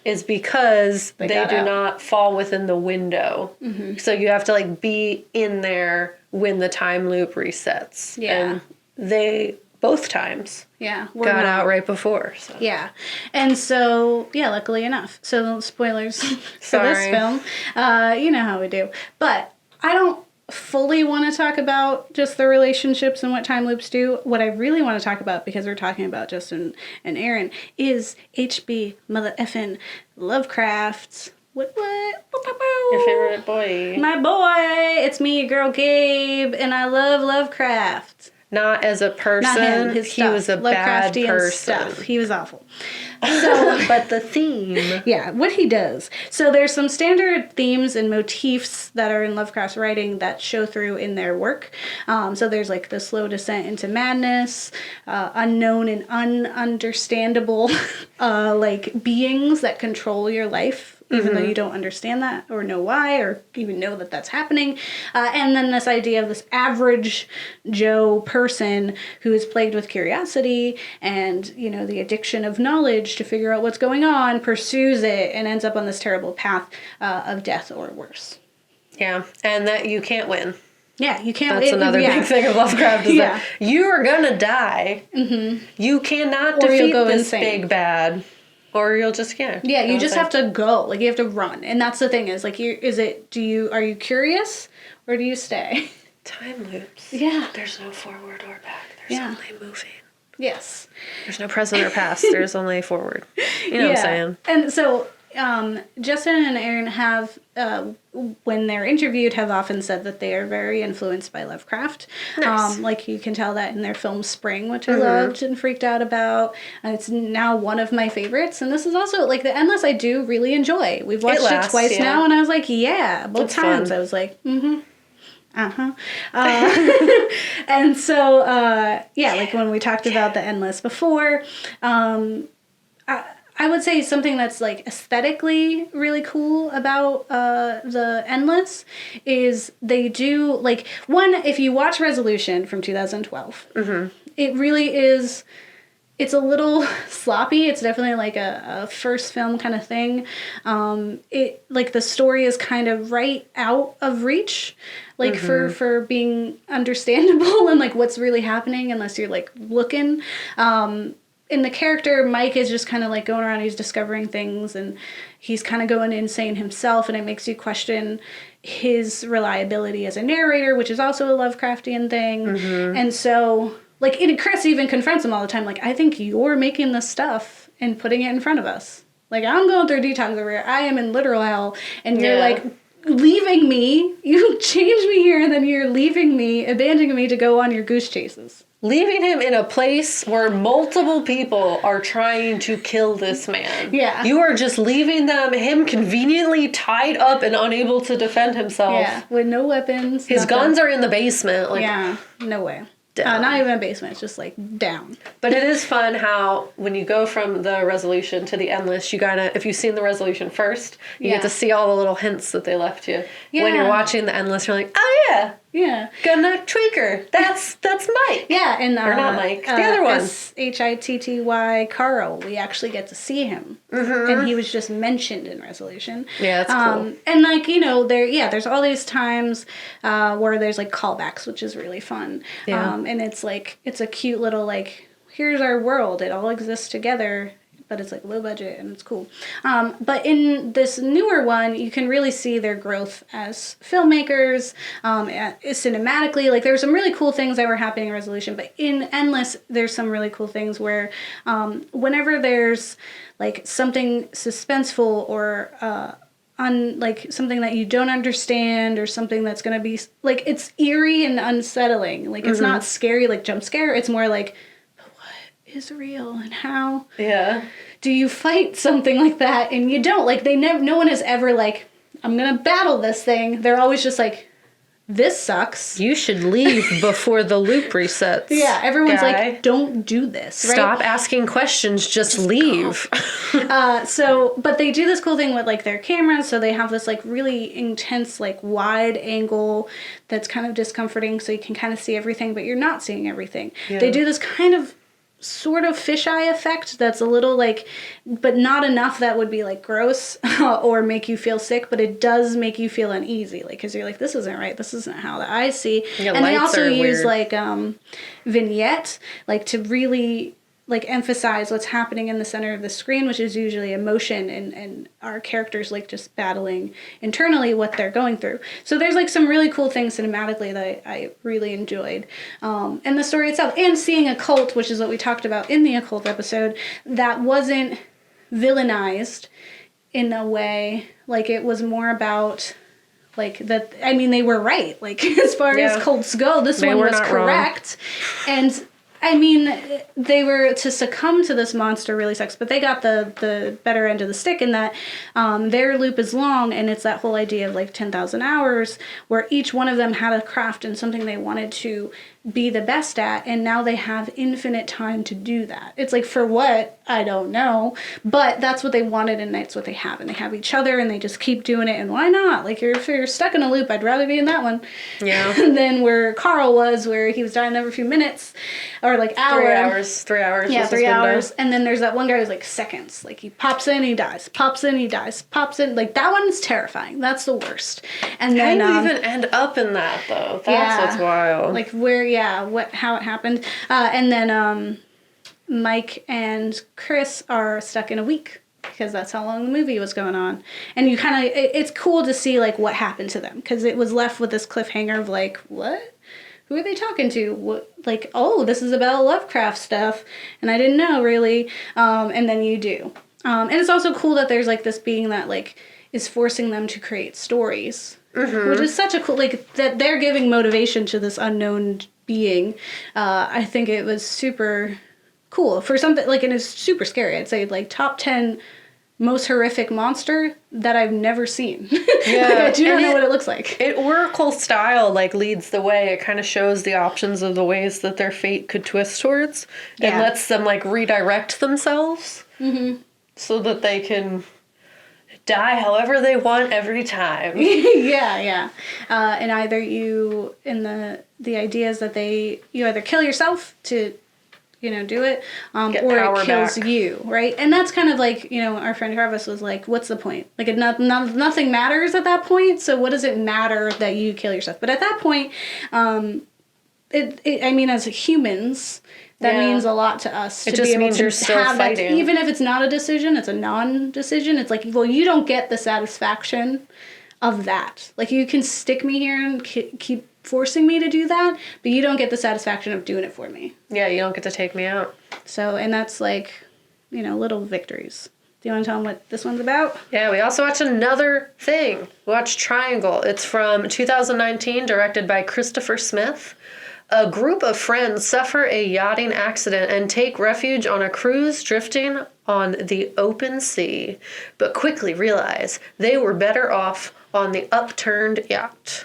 [SPEAKER 2] is because they do not fall within the window. So you have to like be in there when the time loop resets. And they both times got out right before. So.
[SPEAKER 1] Yeah. And so, luckily enough. So spoilers for this film. You know how we do. But I don't fully want to talk about just the relationships and what time loops do. What I really want to talk about, because we're talking about Justin and Aaron, is H.B. Mother effin' Lovecraft. What?
[SPEAKER 2] Your favorite boy.
[SPEAKER 1] My boy. It's me, your girl Gabe, and I love Lovecraft.
[SPEAKER 2] Not as a person. Not him, his stuff. He was a bad person.
[SPEAKER 1] Stuff. He was awful. So,
[SPEAKER 2] but the theme.
[SPEAKER 1] Yeah, what he does. So there's some standard themes and motifs that are in Lovecraft's writing that show through in their work. So there's like the slow descent into madness, unknown and ununderstandable like beings that control your life. Even though you don't understand that or know why or even know that that's happening. And then this idea of this average Joe person who is plagued with curiosity and, you know, the addiction of knowledge to figure out what's going on, pursues it, and ends up on this terrible path of death or worse.
[SPEAKER 2] Yeah, and that you can't win.
[SPEAKER 1] Yeah, you can't.
[SPEAKER 2] That's another big thing of Lovecraft is that you are gonna die. You cannot defeat this big bad. Or you'll just can't.
[SPEAKER 1] Yeah, you just have to go. Like, you have to run. And that's the thing is, like, are you curious or do you stay?
[SPEAKER 2] Time loops.
[SPEAKER 1] Yeah.
[SPEAKER 2] There's no forward or back. There's only moving.
[SPEAKER 1] Yes.
[SPEAKER 2] There's no present or past. There's only forward. You know what I'm saying?
[SPEAKER 1] And so, Justin and Aaron have, when they're interviewed, have often said that they are very influenced by Lovecraft. Nice. Like, you can tell that in their film Spring, which I loved and freaked out about. It's now one of my favorites. And this is also, like, The Endless I do really enjoy. We've watched it twice now, and I was like, both times. Fun. I was like, and so, like when we talked about The Endless before, I would say something that's like aesthetically really cool about The Endless is they do like if you watch Resolution from 2012, it really is. It's a little sloppy. It's definitely like a first film kind of thing. It like the story is kind of right out of reach, like for being understandable and like what's really happening unless you're like looking. the character, Mike is just kind of like going around, he's discovering things, and he's kind of going insane himself, and it makes you question his reliability as a narrator, which is also a Lovecraftian thing. And so, like, Chris even confronts him all the time, like, I think you're making this stuff and putting it in front of us. Like, I'm going through a detox over here. I am in literal hell, and you're like leaving me. You changed me here, and then you're leaving me, abandoning me to go on your goose chases.
[SPEAKER 2] Leaving him in a place where multiple people are trying to kill this man.
[SPEAKER 1] Yeah.
[SPEAKER 2] You are just leaving him conveniently tied up and unable to defend himself.
[SPEAKER 1] Yeah, with no weapons.
[SPEAKER 2] His guns are in the basement. Like,
[SPEAKER 1] yeah, no way.
[SPEAKER 2] Down.
[SPEAKER 1] Not even a basement, it's just like down.
[SPEAKER 2] But it is fun how when you go from the resolution to the endless, you gotta, if you've seen the resolution first, you get to see all the little hints that they left you.
[SPEAKER 1] Yeah.
[SPEAKER 2] When you're watching the endless, you're like, oh yeah.
[SPEAKER 1] Yeah.
[SPEAKER 2] Gonna tweaker. That's Mike.
[SPEAKER 1] Yeah, and
[SPEAKER 2] or not Mike. The other one.
[SPEAKER 1] Shitty Carl. We actually get to see him, and he was just mentioned in Resolution.
[SPEAKER 2] Yeah, that's cool.
[SPEAKER 1] And like there's all these times where there's like callbacks, which is really fun.
[SPEAKER 2] Yeah.
[SPEAKER 1] And it's like it's a cute little like here's our world. It all exists together. But it's like low budget and it's cool. But in this newer one, you can really see their growth as filmmakers, cinematically. Like there's some really cool things that were happening in Resolution, but in Endless, there's some really cool things where whenever there's like something suspenseful or like something that you don't understand or something that's going to be like it's eerie and unsettling. Like it's not scary like jump scare. It's more like is real and how do you fight something like that? And you don't like no one has ever like I'm gonna battle this thing. They're always just like this sucks.
[SPEAKER 2] You should leave before the loop resets.
[SPEAKER 1] Yeah, everyone's like don't do this, right?
[SPEAKER 2] Stop asking questions, just leave.
[SPEAKER 1] But they do this cool thing with like their cameras, so they have this like really intense like wide angle that's kind of discomforting, so you can kind of see everything but you're not seeing everything. They do this kind of sort of fisheye effect that's a little like but not enough that would be like gross or make you feel sick, but it does make you feel uneasy, like because you're like this isn't right, this isn't how the eyes see. And they also use weird. Like vignette like to really like emphasize what's happening in the center of the screen, which is usually emotion and our characters like just battling internally what they're going through. So there's like some really cool things cinematically that I really enjoyed. And the story itself, and seeing a cult, which is what we talked about in the occult episode, that wasn't villainized in a way, like it was more about like that. I mean, they were right. Like as far as cults go, this one was correct. Wrong. And I mean, they were to succumb to this monster really sucks, but they got the better end of the stick in that their loop is long, and it's that whole idea of like 10,000 hours where each one of them had a craft and something they wanted to be the best at, and now they have infinite time to do that. It's like, for what? I don't know. But that's what they wanted, and that's what they have. And they have each other, and they just keep doing it, and why not? Like, if you're stuck in a loop, I'd rather be in that one. Yeah. Than where Carl was, where he was dying every few minutes, or like hour.
[SPEAKER 2] 3 hours.
[SPEAKER 1] Yeah, 3 hours. And then there's that one guy who's like seconds. Like, he pops in, he dies. Pops in, he dies. Pops in. Like, that one's terrifying. That's the worst. And then...
[SPEAKER 2] How do you even end up in that, though? That's what's wild.
[SPEAKER 1] Like, where... Yeah, how it happened. And then Mike and Chris are stuck in a week because that's how long the movie was going on. And you kind of, it's cool to see like what happened to them, because it was left with this cliffhanger of like, what? Who are they talking to? What? Like, oh, this is about Lovecraft stuff, and I didn't know really. And then you do. And it's also cool that there's like this being that like is forcing them to create stories, which is such a cool, like, that they're giving motivation to this unknown being. I think it was super cool for something like, and it's super scary. I'd say like top 10 most horrific monster that I've never seen. Yeah, like, I do not know what it looks like.
[SPEAKER 2] Oracle style like leads the way. It kind of shows the options of the ways that their fate could twist towards, and lets them like redirect themselves so that they can die however they want every time.
[SPEAKER 1] Yeah. And either you, in the idea is that you either kill yourself to, do it, or it kills you, right? And that's kind of like, our friend Travis was like, what's the point? Like, nothing matters at that point, so what does it matter that you kill yourself? But at that point, I mean, as humans, that means a lot to us.
[SPEAKER 2] It just means you're still fighting.
[SPEAKER 1] Even if it's not a decision, it's a non-decision. It's like, well, you don't get the satisfaction of that. Like, you can stick me here and keep forcing me to do that, but you don't get the satisfaction of doing it for me.
[SPEAKER 2] Yeah, you don't get to take me out.
[SPEAKER 1] So, and that's like, little victories. Do you want to tell them what this one's about?
[SPEAKER 2] Yeah, we also watched another thing. We watched Triangle. It's from 2019, directed by Christopher Smith. A group of friends suffer a yachting accident and take refuge on a cruise drifting on the open sea, but quickly realize they were better off on the upturned yacht.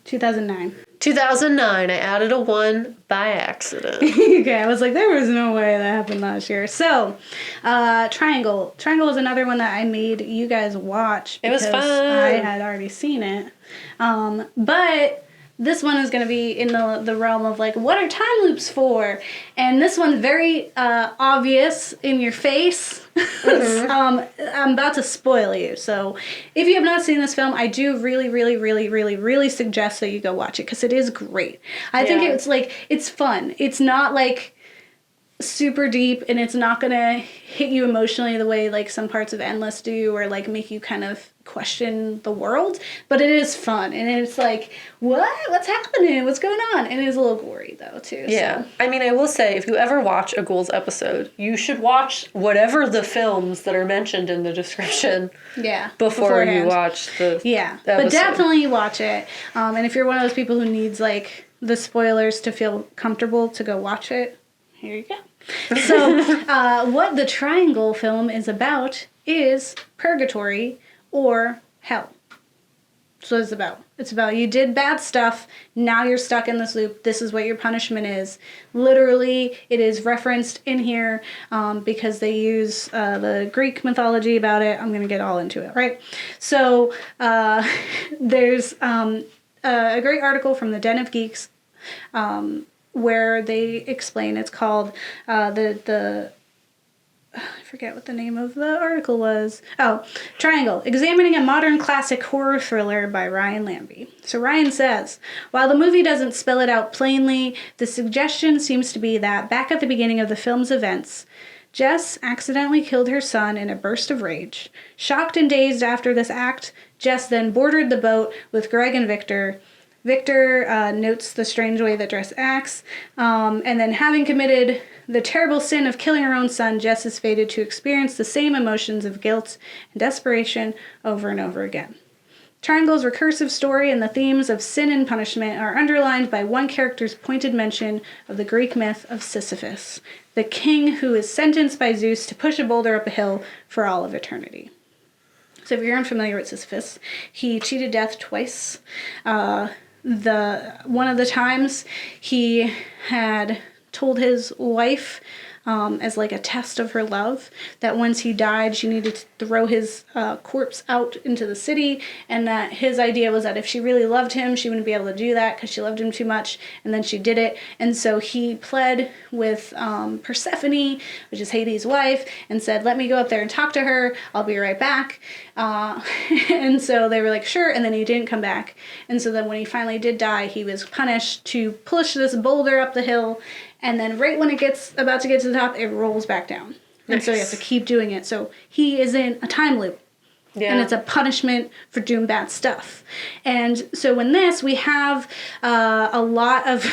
[SPEAKER 1] 2009.
[SPEAKER 2] 2009. I added a 1 by accident.
[SPEAKER 1] Okay, I was like, there was no way that happened last year. So, Triangle. Triangle is another one that I made you guys watch.
[SPEAKER 2] It was fun.
[SPEAKER 1] I had already seen it. But this one is going to be in the realm of, like, what are time loops for? And this one's very obvious in your face. I'm about to spoil you. So if you have not seen this film, I do really, really, really, really, really suggest that you go watch it, because it is great. I think it's fun. It's not, like, super deep, and it's not going to hit you emotionally the way, like, some parts of Endless do, or, like, make you kind of question the world, but it is fun, and it's like, what's happening, what's going on, and it is a little gory though too.
[SPEAKER 2] Yeah,
[SPEAKER 1] so.
[SPEAKER 2] I mean, I will say, if you ever watch a Ghouls episode, you should watch whatever the films that are mentioned in the description before you watch the episode.
[SPEAKER 1] But definitely watch it, and if you're one of those people who needs, like, the spoilers to feel comfortable to go watch it, here you go. So what the Triangle film is about is purgatory or hell. That's what it's about. It's about, you did bad stuff, now you're stuck in this loop, this is what your punishment is. Literally, it is referenced in here because they use the Greek mythology about it. I'm going to get all into it, right? So there's a great article from the Den of Geeks where they explain, it's called I forget what the name of the article was. Oh, Triangle, Examining a Modern Classic Horror Thriller by Ryan Lambie. So Ryan says, while the movie doesn't spell it out plainly, the suggestion seems to be that back at the beginning of the film's events, Jess accidentally killed her son in a burst of rage. Shocked and dazed after this act, Jess then boarded the boat with Greg and Victor. Victor notes the strange way that Jess acts, and then having committed the terrible sin of killing her own son, Jess is fated to experience the same emotions of guilt and desperation over and over again. Triangle's recursive story and the themes of sin and punishment are underlined by one character's pointed mention of the Greek myth of Sisyphus, the king who is sentenced by Zeus to push a boulder up a hill for all of eternity. So if you're unfamiliar with Sisyphus, he cheated death twice. One of the times he had told his wife, as like a test of her love, that once he died, she needed to throw his corpse out into the city, and that his idea was that if she really loved him, she wouldn't be able to do that because she loved him too much, and then she did it. And so he pled with Persephone, which is Hades' wife, and said, let me go up there and talk to her, I'll be right back. And so they were like, sure, and then he didn't come back. And so then when he finally did die, he was punished to push this boulder up the hill, and then right when it gets about to get to the top, it rolls back down. And so he has to keep doing it. So he is in a time loop. Yeah. And it's a punishment for doing bad stuff. And so in this, we have a lot of,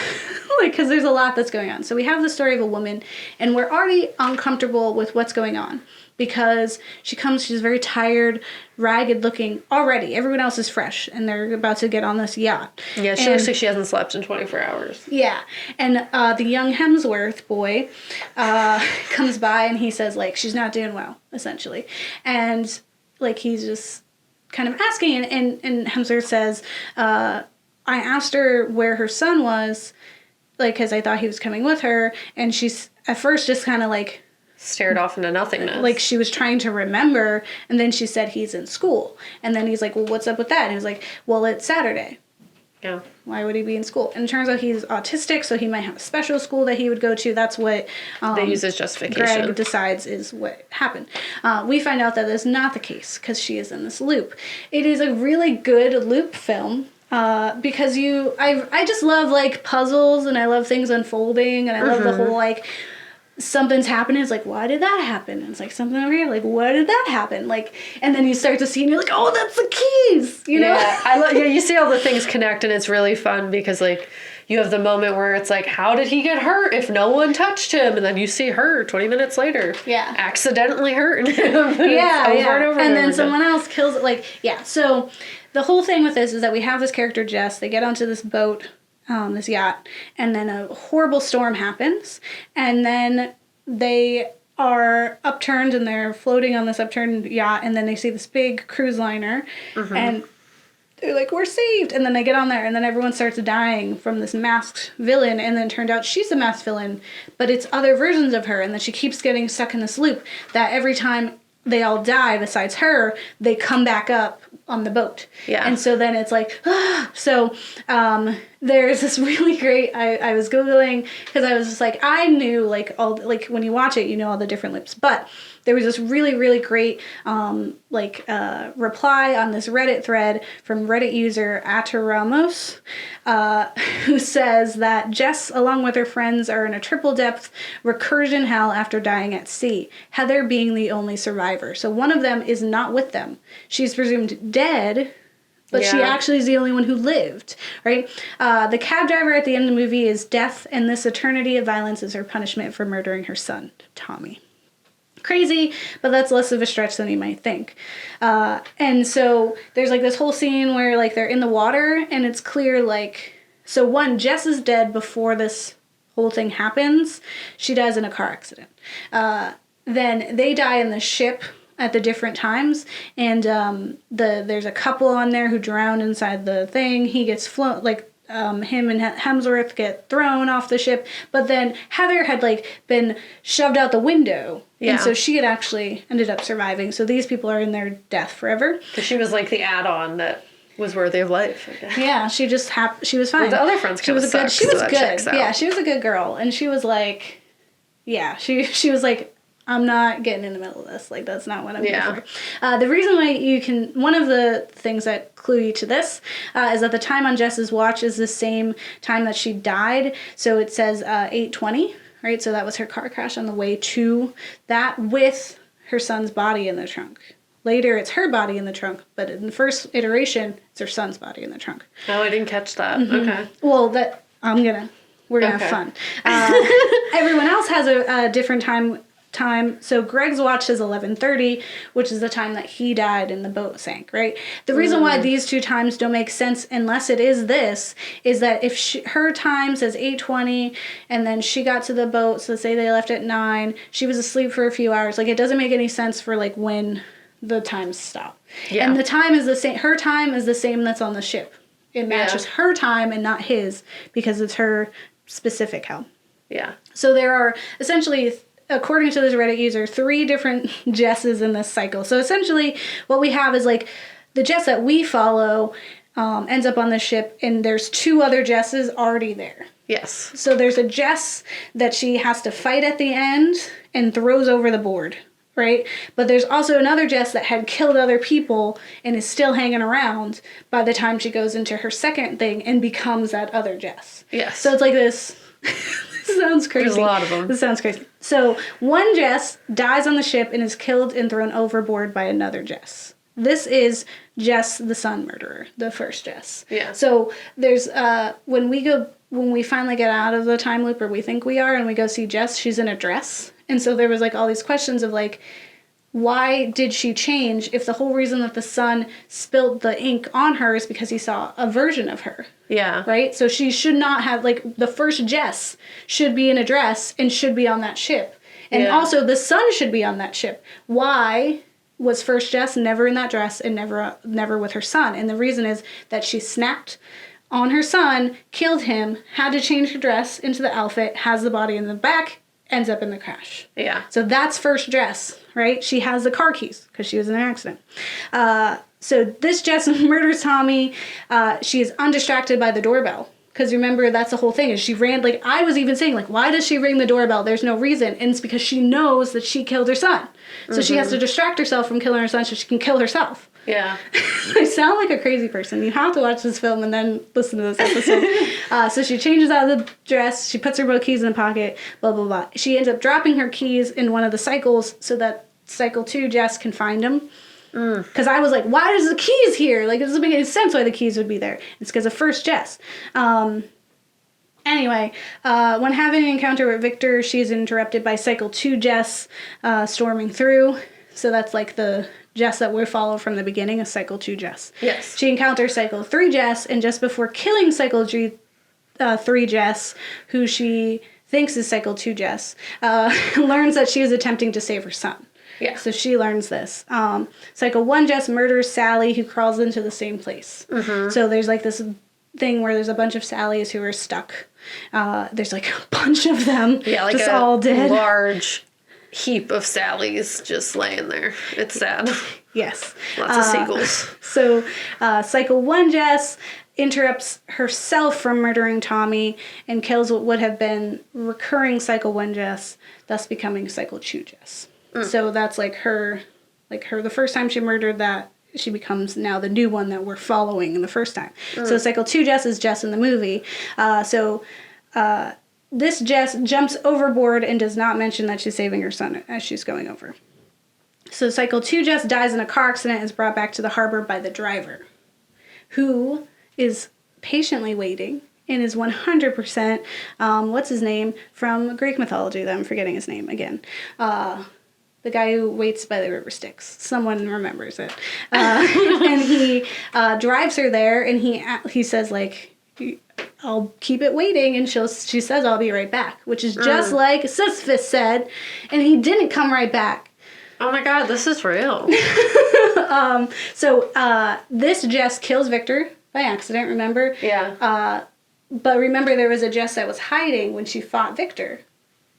[SPEAKER 1] because there's a lot that's going on. So we have the story of a woman, and we're already uncomfortable with what's going on. Because she's very tired, ragged looking already. Everyone else is fresh, and they're about to get on this yacht.
[SPEAKER 2] Yeah, she looks like she hasn't slept in 24 hours.
[SPEAKER 1] Yeah, and the young Hemsworth boy comes by, and he says, like, she's not doing well, essentially. And, like, he's just kind of asking, and Hemsworth says, I asked her where her son was, like, because I thought he was coming with her, and she's at first just kind of, like,
[SPEAKER 2] stared off into nothingness.
[SPEAKER 1] Like, she was trying to remember, and then she said he's in school. And then he's like, well, what's up with that? And he was like, well, it's Saturday.
[SPEAKER 2] Yeah.
[SPEAKER 1] Why would he be in school? And it turns out he's autistic, so he might have a special school that he would go to. That's what
[SPEAKER 2] they use as justification.
[SPEAKER 1] Greg decides is what happened. We find out that is not the case, because she is in this loop. It is a really good loop film. because I just love like puzzles and I love things unfolding and I love the whole like something's happening. It's like, why did that happen? And it's like something over here. Like, what did that happen? Like, and then you start to see and you're like, oh, that's the keys. You know?
[SPEAKER 2] Yeah, you see all the things connect and it's really fun because like you have the moment where it's like, how did he get hurt if no one touched him? And then you see her 20 minutes later.
[SPEAKER 1] Yeah.
[SPEAKER 2] Accidentally hurting him.
[SPEAKER 1] Yeah.
[SPEAKER 2] And over
[SPEAKER 1] and then someone else kills it. Like, yeah. So the whole thing with this is that we have this character, Jess. They get onto this boat, this yacht, and then a horrible storm happens. And then they are upturned and they're floating on this upturned yacht. And then they see this big cruise liner. And they're like, we're saved. And then they get on there and then everyone starts dying from this masked villain. And then it turned out she's the masked villain, but it's other versions of her. And then she keeps getting stuck in this loop that every time they all die besides her, they come back up on the boat.
[SPEAKER 2] Yeah.
[SPEAKER 1] And so then it's like, ah. So there's this really great, I was Googling because I was just like, I knew like all, like when you watch it, you know all the different loops. But there was this really, really great reply on this Reddit thread from Reddit user Ataramos, who says that Jess, along with her friends, are in a triple depth recursion hell after dying at sea, Heather being the only survivor. So one of them is not with them. She's presumed dead, but she actually is the only one who lived, right? The cab driver at the end of the movie is death, and this eternity of violence is her punishment for murdering her son, Tommy. Crazy, but that's less of a stretch than you might think. And so there's like this whole scene where like they're in the water and it's clear like, so one, Jess is dead before this whole thing happens. She dies in a car accident. Then they die in the ship at the different times, and there's a couple on there who drown inside the thing. He gets flown, like him and Hemsworth get thrown off the ship, but then Heather had like been shoved out the window, and so she had actually ended up surviving. So these people are in their death forever.
[SPEAKER 2] Because she was like the add-on that was worthy of life.
[SPEAKER 1] Yeah, she just she was fine.
[SPEAKER 2] Well, the other friends
[SPEAKER 1] she was
[SPEAKER 2] suck,
[SPEAKER 1] good. She was
[SPEAKER 2] so
[SPEAKER 1] good. Yeah, she was a good girl, and she was like, yeah, she was like, I'm not getting in the middle of this. Like, that's not what I'm here for. The reason why one of the things that clue you to this is that the time on Jess's watch is the same time that she died. So it says 8:20, right? So that was her car crash on the way to that with her son's body in the trunk. Later, it's her body in the trunk, but in the first iteration, it's her son's body in the trunk.
[SPEAKER 2] Oh, I didn't catch that. Okay.
[SPEAKER 1] Well, we're gonna have fun. Everyone else has a different time. So Greg's watch is 11:30, which is the time that he died and the boat sank, right? The reason why these two times don't make sense unless it is this is that if her time says 8:20 and then she got to the boat, so say they left at 9, she was asleep for a few hours. Like, it doesn't make any sense for like when the times stop. Yeah. And the time is the same. Her time is the same that's on the ship. It matches her time and not his because it's her specific hell. Yeah. So there are essentially, according to this Reddit user, 3 different Jesses in this cycle. So essentially what we have is like the Jess that we follow ends up on the ship, and there's 2 other Jesses already there. Yes. So there's a Jess that she has to fight at the end and throws over the board, right? But there's also another Jess that had killed other people and is still hanging around by the time she goes into her second thing and becomes that other Jess. Yes. So it's like this... This sounds crazy. There's a lot of them. This sounds crazy. So one Jess dies on the ship and is killed and thrown overboard by another Jess. This is Jess the son murderer, the first Jess. Yeah. So there's when we finally get out of the time loop, or we think we are, and we go see Jess, she's in a dress. And so there was like all these questions of like, why did she change if the whole reason that the son spilled the ink on her is because he saw a version of her? Yeah. Right? So she should not have, like, the first Jess should be in a dress and should be on that ship. And also the son should be on that ship. Why was first Jess never in that dress and never with her son? And the reason is that she snapped on her son, killed him, had to change her dress into the outfit, has the body in the back, ends up in the crash. Yeah. So that's first Jess, right? She has the car keys because she was in an accident. So this Jess murders Tommy. She is undistracted by the doorbell. Because remember, that's the whole thing, is she ran, like, I was even saying, like, why does she ring the doorbell? There's no reason. And it's because she knows that she killed her son. So she has to distract herself from killing her son so she can kill herself.
[SPEAKER 2] Yeah.
[SPEAKER 1] I sound like a crazy person. You have to watch this film and then listen to this episode. So she changes out of the dress. She puts her both keys in the pocket. Blah, blah, blah. She ends up dropping her keys in one of the cycles so that cycle 2 Jess can find them. Because I was like, why is the keys here? Like, it doesn't make any sense why the keys would be there. It's because of first Jess. Anyway, when having an encounter with Victor, she's interrupted by cycle 2 Jess storming through. So that's like the Jess that we follow from the beginning, is cycle 2 Jess.
[SPEAKER 2] Yes.
[SPEAKER 1] She encounters cycle 3 Jess, and just before killing cycle 3 Jess, who she thinks is cycle 2 Jess, learns that she is attempting to save her son.
[SPEAKER 2] Yeah.
[SPEAKER 1] So she learns this. Cycle 1 Jess murders Sally, who crawls into the same place. Mm-hmm. So there's like this thing where there's a bunch of Sallys who are stuck. There's like a bunch of them,
[SPEAKER 2] like
[SPEAKER 1] just
[SPEAKER 2] a
[SPEAKER 1] all dead.
[SPEAKER 2] Large heap of Sallys just laying there. It's sad.
[SPEAKER 1] Yes.
[SPEAKER 2] Lots of seagulls.
[SPEAKER 1] So cycle 1 Jess interrupts herself from murdering Tommy and kills what would have been recurring cycle 1 Jess, thus becoming cycle 2 Jess. So that's like her the first time she murdered that, she becomes now the new one that we're following in the first time. So cycle 2 Jess is Jess in the movie. This Jess jumps overboard and does not mention that she's saving her son as she's going over. So cycle 2 Jess dies in a car accident and is brought back to the harbor by the driver, who is patiently waiting and is 100%, what's his name, from Greek mythology that I'm forgetting his name again. The guy who waits by the river Styx. Someone remembers it. And he drives her there, and he says, like, I'll keep it waiting, and she says, I'll be right back, which is just like Sisyphus said, and he didn't come right back.
[SPEAKER 2] Oh my god, this is real.
[SPEAKER 1] So this Jess kills Victor by accident, remember?
[SPEAKER 2] Yeah.
[SPEAKER 1] But remember, there was a Jess that was hiding when she fought Victor.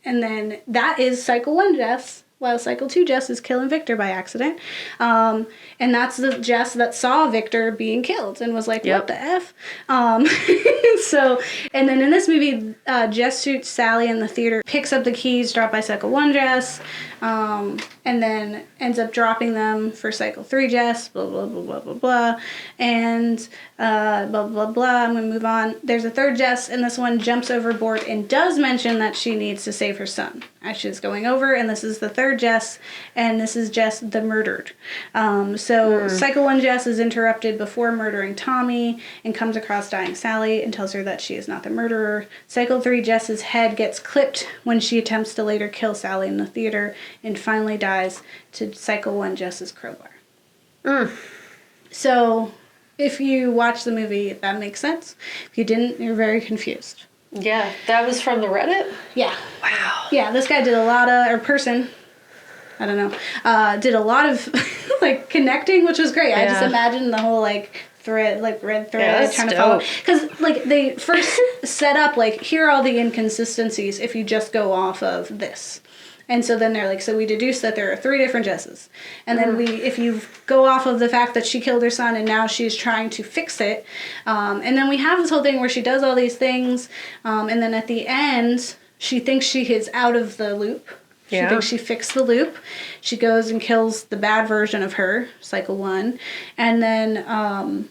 [SPEAKER 1] And then that is cycle 1 Jess, while cycle 2 Jess is killing Victor by accident. And that's the Jess that saw Victor being killed and was like, what the F? So, and then in this movie, Jess shoots Sally in the theater, picks up the keys dropped by cycle 1 Jess, and then ends up dropping them for cycle 3 Jess, blah, blah, blah, blah, blah, blah. And blah, blah, blah. I'm going to move on. There's a third Jess, and this one jumps overboard and does mention that she needs to save her son as she's going over. And this is the third Jess, and this is Jess the murdered. So cycle 1 Jess is interrupted before murdering Tommy and comes across dying Sally and tells her that she is not the murderer. Cycle 3 Jess's head gets clipped when she attempts to later kill Sally in the theater and finally dies to cycle 1 Jess's crowbar. So if you watch the movie, that makes sense. If you didn't, you're very confused.
[SPEAKER 2] Yeah, that was from the Reddit?
[SPEAKER 1] Yeah.
[SPEAKER 2] Wow.
[SPEAKER 1] Yeah, this guy did a lot of, or person, I don't know, did a lot of like connecting, which was great. I just imagined the whole like thread, like red thread trying to follow. Because like they first set up like, here are all the inconsistencies if you just go off of this. And so then they're like, so we deduce that there are 3 different Jesses. And then if you go off of the fact that she killed her son and now she's trying to fix it. And then we have this whole thing where she does all these things. And then at the end, she thinks she is out of the loop. She thinks she fixed the loop. She goes and kills the bad version of her, cycle 1. And then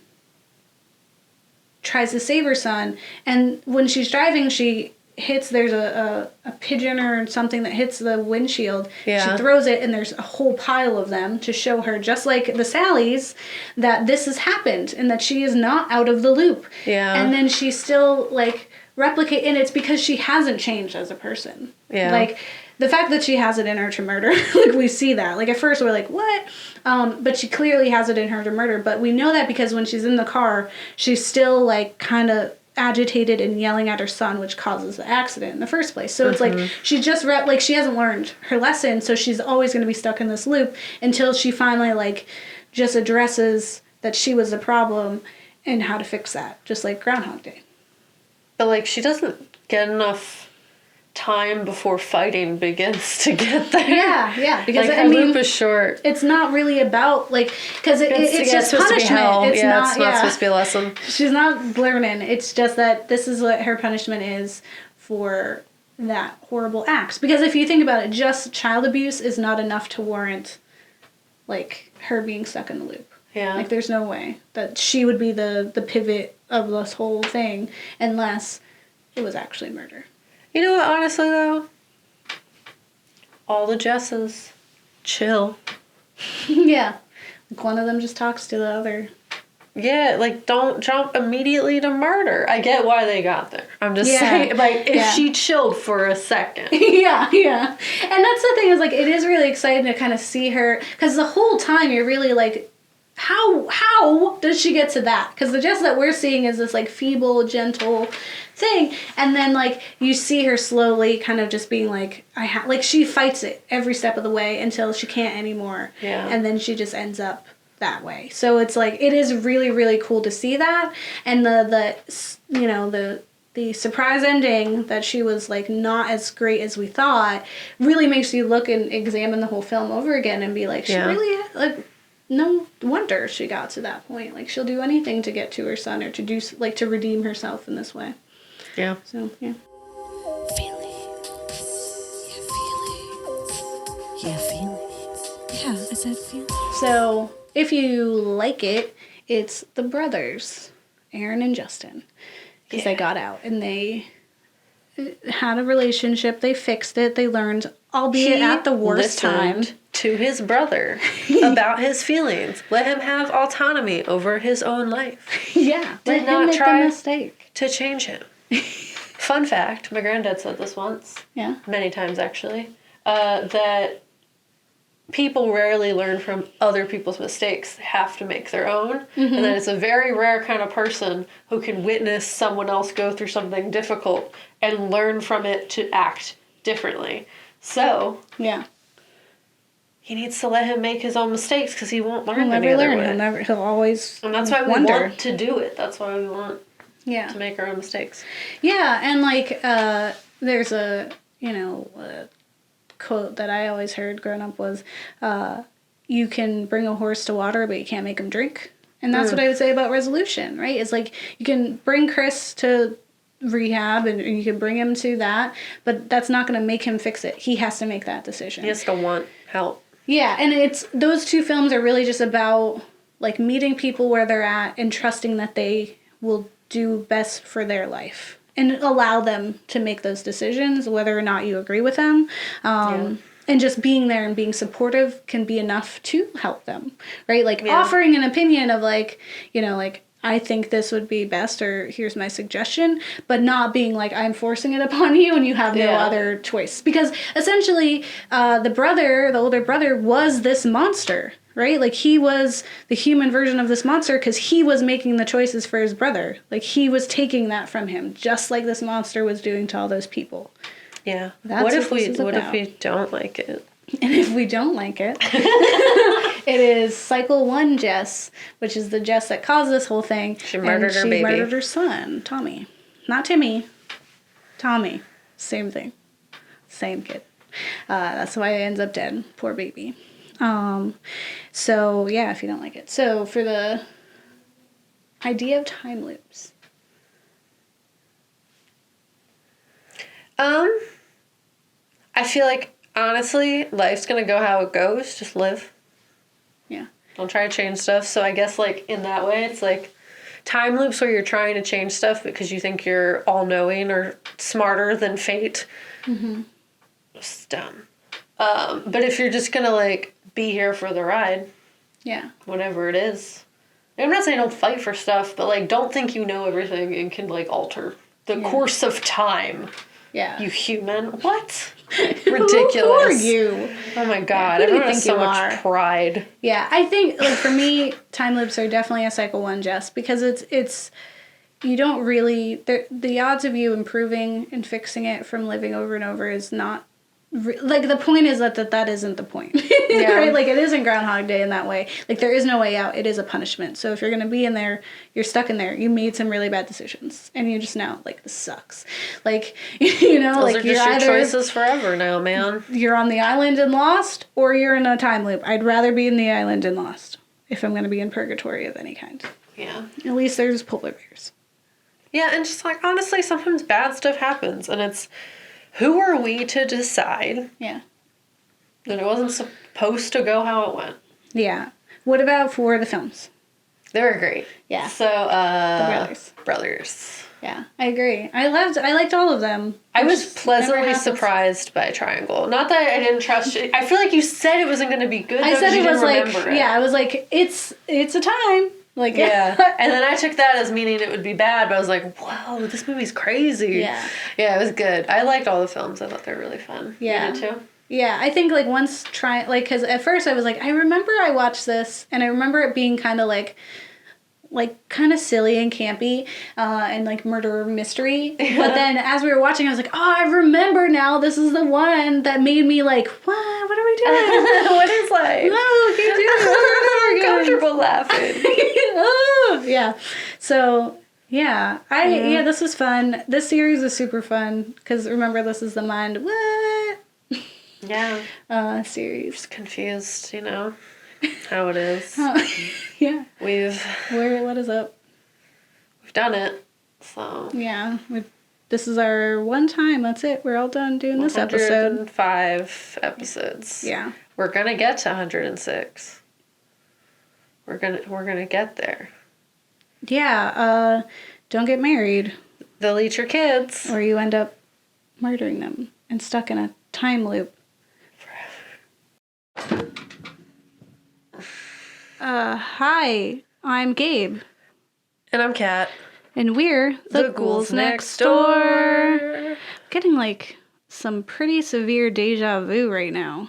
[SPEAKER 1] tries to save her son. And when she's driving, she hits, there's a pigeon or something that hits the windshield. She throws it, and there's a whole pile of them to show her, just like the Sallys, that this has happened and that she is not out of the loop. And then she still like replicate, and it's because she hasn't changed as a person. Like the fact that she has it in her to murder, like we see that. Like at first we're like, what? But she clearly has it in her to murder. But we know that because when she's in the car, she's still like kind of agitated and yelling at her son, which causes the accident in the first place. So it's like she just like she hasn't learned her lesson, so she's always going to be stuck in this loop until she finally like just addresses that she was the problem and how to fix that, just like Groundhog Day.
[SPEAKER 2] But like she doesn't get enough time before fighting begins to get there.
[SPEAKER 1] Because
[SPEAKER 2] like, her loop is short.
[SPEAKER 1] It's not really about like, because it's just punishment.
[SPEAKER 2] It's not supposed to be a lesson.
[SPEAKER 1] She's not learning. It's just that this is what her punishment is for that horrible act. Because if you think about it, just child abuse is not enough to warrant like her being stuck in the loop.
[SPEAKER 2] Yeah.
[SPEAKER 1] Like, there's no way that she would be the pivot of this whole thing unless it was actually murder.
[SPEAKER 2] You know what, honestly, though? All the Jesses. Chill.
[SPEAKER 1] Yeah. Like, one of them just talks to the other.
[SPEAKER 2] Yeah, like, don't jump immediately to murder. I get why they got there. I'm just saying, like, if she chilled for a second.
[SPEAKER 1] Yeah. And that's the thing is, like, it is really exciting to kind of see her, because the whole time you're really like, how does she get to that? Because the Jess that we're seeing is this, like, feeble, gentle thing, and then, like, you see her slowly kind of just being like, like, she fights it every step of the way until she can't anymore.
[SPEAKER 2] Yeah.
[SPEAKER 1] And then she just ends up that way. So it's like, it is really, really cool to see that, and the you know, the surprise ending that she was, like, not as great as we thought really makes you look and examine the whole film over again and be like, she really, like, no wonder she got to that point. Like, she'll do anything to get to her son or to do, like, to redeem herself in this way.
[SPEAKER 2] Yeah.
[SPEAKER 1] So, yeah.
[SPEAKER 3] Feelings. Yeah, feelings. Yeah, I said feelings.
[SPEAKER 1] So, if you like it, it's the brothers, Aaron and Justin. Because they got out and they had a relationship. They fixed it. They learned, albeit at the worst time,
[SPEAKER 2] to his brother about his feelings. Let him have autonomy over his own life.
[SPEAKER 1] Yeah.
[SPEAKER 2] Did
[SPEAKER 1] let
[SPEAKER 2] not
[SPEAKER 1] him make
[SPEAKER 2] try
[SPEAKER 1] the mistake.
[SPEAKER 2] to change him. Fun fact, my granddad said this once.
[SPEAKER 1] Yeah.
[SPEAKER 2] Many times, actually. That people rarely learn from other people's mistakes. They have to make their own. And that it's a very rare kind of person who can witness someone else go through something difficult and learn from it to act differently. So,
[SPEAKER 1] Yeah.
[SPEAKER 2] he needs to let him make his own mistakes because he won't learn
[SPEAKER 1] He'll
[SPEAKER 2] any
[SPEAKER 1] never
[SPEAKER 2] other
[SPEAKER 1] learn.
[SPEAKER 2] way.
[SPEAKER 1] He'll always
[SPEAKER 2] And that's why we
[SPEAKER 1] wonder.
[SPEAKER 2] want to do it. That's why we want
[SPEAKER 1] Yeah.
[SPEAKER 2] to make our own mistakes.
[SPEAKER 1] Yeah, and, like, there's a, you know, a quote that I always heard growing up was, you can bring a horse to water, but you can't make him drink. And that's what I would say about resolution, right? It's like, you can bring Chris to rehab and you can bring him to that, but that's not going to make him fix it. He has to make that decision.
[SPEAKER 2] He has to want help.
[SPEAKER 1] Yeah, and it's, those two films are really just about, like, meeting people where they're at and trusting that they will do best for their life and allow them to make those decisions, whether or not you agree with them. And just being there and being supportive can be enough to help them, right? Like, offering an opinion of, like, you know, like, I think this would be best, or here's my suggestion, but not being like, I'm forcing it upon you and you have no other choice. Because essentially, the older brother was this monster, right? Like, he was the human version of this monster because he was making the choices for his brother. Like, he was taking that from him, just like this monster was doing to all those people.
[SPEAKER 2] Yeah.
[SPEAKER 1] That's
[SPEAKER 2] What if we don't like it?
[SPEAKER 1] And if we don't like it, it is cycle 1 Jess, which is the Jess that caused this whole thing.
[SPEAKER 2] She murdered her baby.
[SPEAKER 1] She murdered her son, Tommy. Not Timmy. Tommy. Same thing. Same kid. That's why he ends up dead. Poor baby. So, yeah, if you don't like it. So, for the idea of time loops.
[SPEAKER 2] I feel like, honestly, life's gonna go how it goes. Just live.
[SPEAKER 1] Yeah.
[SPEAKER 2] Don't try to change stuff. So I guess, like, in that way, it's like time loops where you're trying to change stuff because you think you're all-knowing or smarter than fate. It's dumb. But if you're just gonna, like, be here for the ride, whatever it is. I'm not saying don't fight for stuff, but, like, don't think you know everything and can, like, alter the course of time.
[SPEAKER 1] Yeah.
[SPEAKER 2] You human. What? Ridiculous.
[SPEAKER 1] Who are you?
[SPEAKER 2] Oh my god.
[SPEAKER 1] Who do you
[SPEAKER 2] Everyone has
[SPEAKER 1] think
[SPEAKER 2] so
[SPEAKER 1] you
[SPEAKER 2] much
[SPEAKER 1] are?
[SPEAKER 2] pride.
[SPEAKER 1] Yeah, I think, like, for me, time loops are definitely a cycle 1, Jess, because it's you don't really, the odds of you improving and fixing it from living over and over is not, like, the point is that isn't the point. Right? Like, it isn't Groundhog Day in that way. Like, there is no way out. It is a punishment. So if you're going to be in there, you're stuck in there. You made some really bad decisions. And you just know, like, this sucks. Like, you know,
[SPEAKER 2] Those
[SPEAKER 1] like,
[SPEAKER 2] are just your choices forever now, man.
[SPEAKER 1] You're on the island and lost, or you're in a time loop. I'd rather be in the island and lost if I'm going to be in purgatory of any kind.
[SPEAKER 2] Yeah.
[SPEAKER 1] At least there's polar bears.
[SPEAKER 2] Yeah, and just, like, honestly, sometimes bad stuff happens. And it's, who are we to decide
[SPEAKER 1] Yeah.
[SPEAKER 2] that it wasn't supposed to go how it went?
[SPEAKER 1] Yeah. What about for the films?
[SPEAKER 2] They were great.
[SPEAKER 1] Yeah.
[SPEAKER 2] So,
[SPEAKER 1] The
[SPEAKER 2] Brothers.
[SPEAKER 1] Yeah, I agree. I liked all of them.
[SPEAKER 2] I was pleasantly surprised by Triangle. Not that I didn't trust you. I feel like you said it wasn't going to be good.
[SPEAKER 1] I said it was like,
[SPEAKER 2] it.
[SPEAKER 1] yeah, I was like, it's a time. Like,
[SPEAKER 2] yeah. And then I took that as meaning it would be bad, but I was like, whoa, this movie's crazy.
[SPEAKER 1] Yeah.
[SPEAKER 2] Yeah, it was good. I liked all the films. I thought they were really fun.
[SPEAKER 1] Yeah.
[SPEAKER 2] You did too?
[SPEAKER 1] Yeah, I think like once because at first I was like, I remember I watched this and I remember it being kind of like kind of silly and campy and like murder mystery. Yeah. But then as we were watching, I was like, oh, I remember now. This is the one that made me like, what? What are we doing?
[SPEAKER 2] What is life?
[SPEAKER 1] No, can't do it.
[SPEAKER 2] I'm comfortable laughing.
[SPEAKER 1] Oh, yeah. So yeah, this was fun. This series is super fun because remember, this is the Mind What?
[SPEAKER 2] Yeah.
[SPEAKER 1] Series.
[SPEAKER 2] Just confused, how it is.
[SPEAKER 1] Yeah.
[SPEAKER 2] What
[SPEAKER 1] is up?
[SPEAKER 2] We've done it. So.
[SPEAKER 1] Yeah. This is our one time. That's it. We're all done doing this episode.
[SPEAKER 2] 105 episodes.
[SPEAKER 1] Yeah.
[SPEAKER 2] We're gonna get to 106. We're gonna get there.
[SPEAKER 1] Yeah. Don't get married.
[SPEAKER 2] They'll eat your kids.
[SPEAKER 1] Or you end up murdering them and stuck in a time loop. Hi, I'm Gabe.
[SPEAKER 2] And I'm Kat.
[SPEAKER 1] And we're the Ghouls Next Door. Getting like some pretty severe deja vu right now.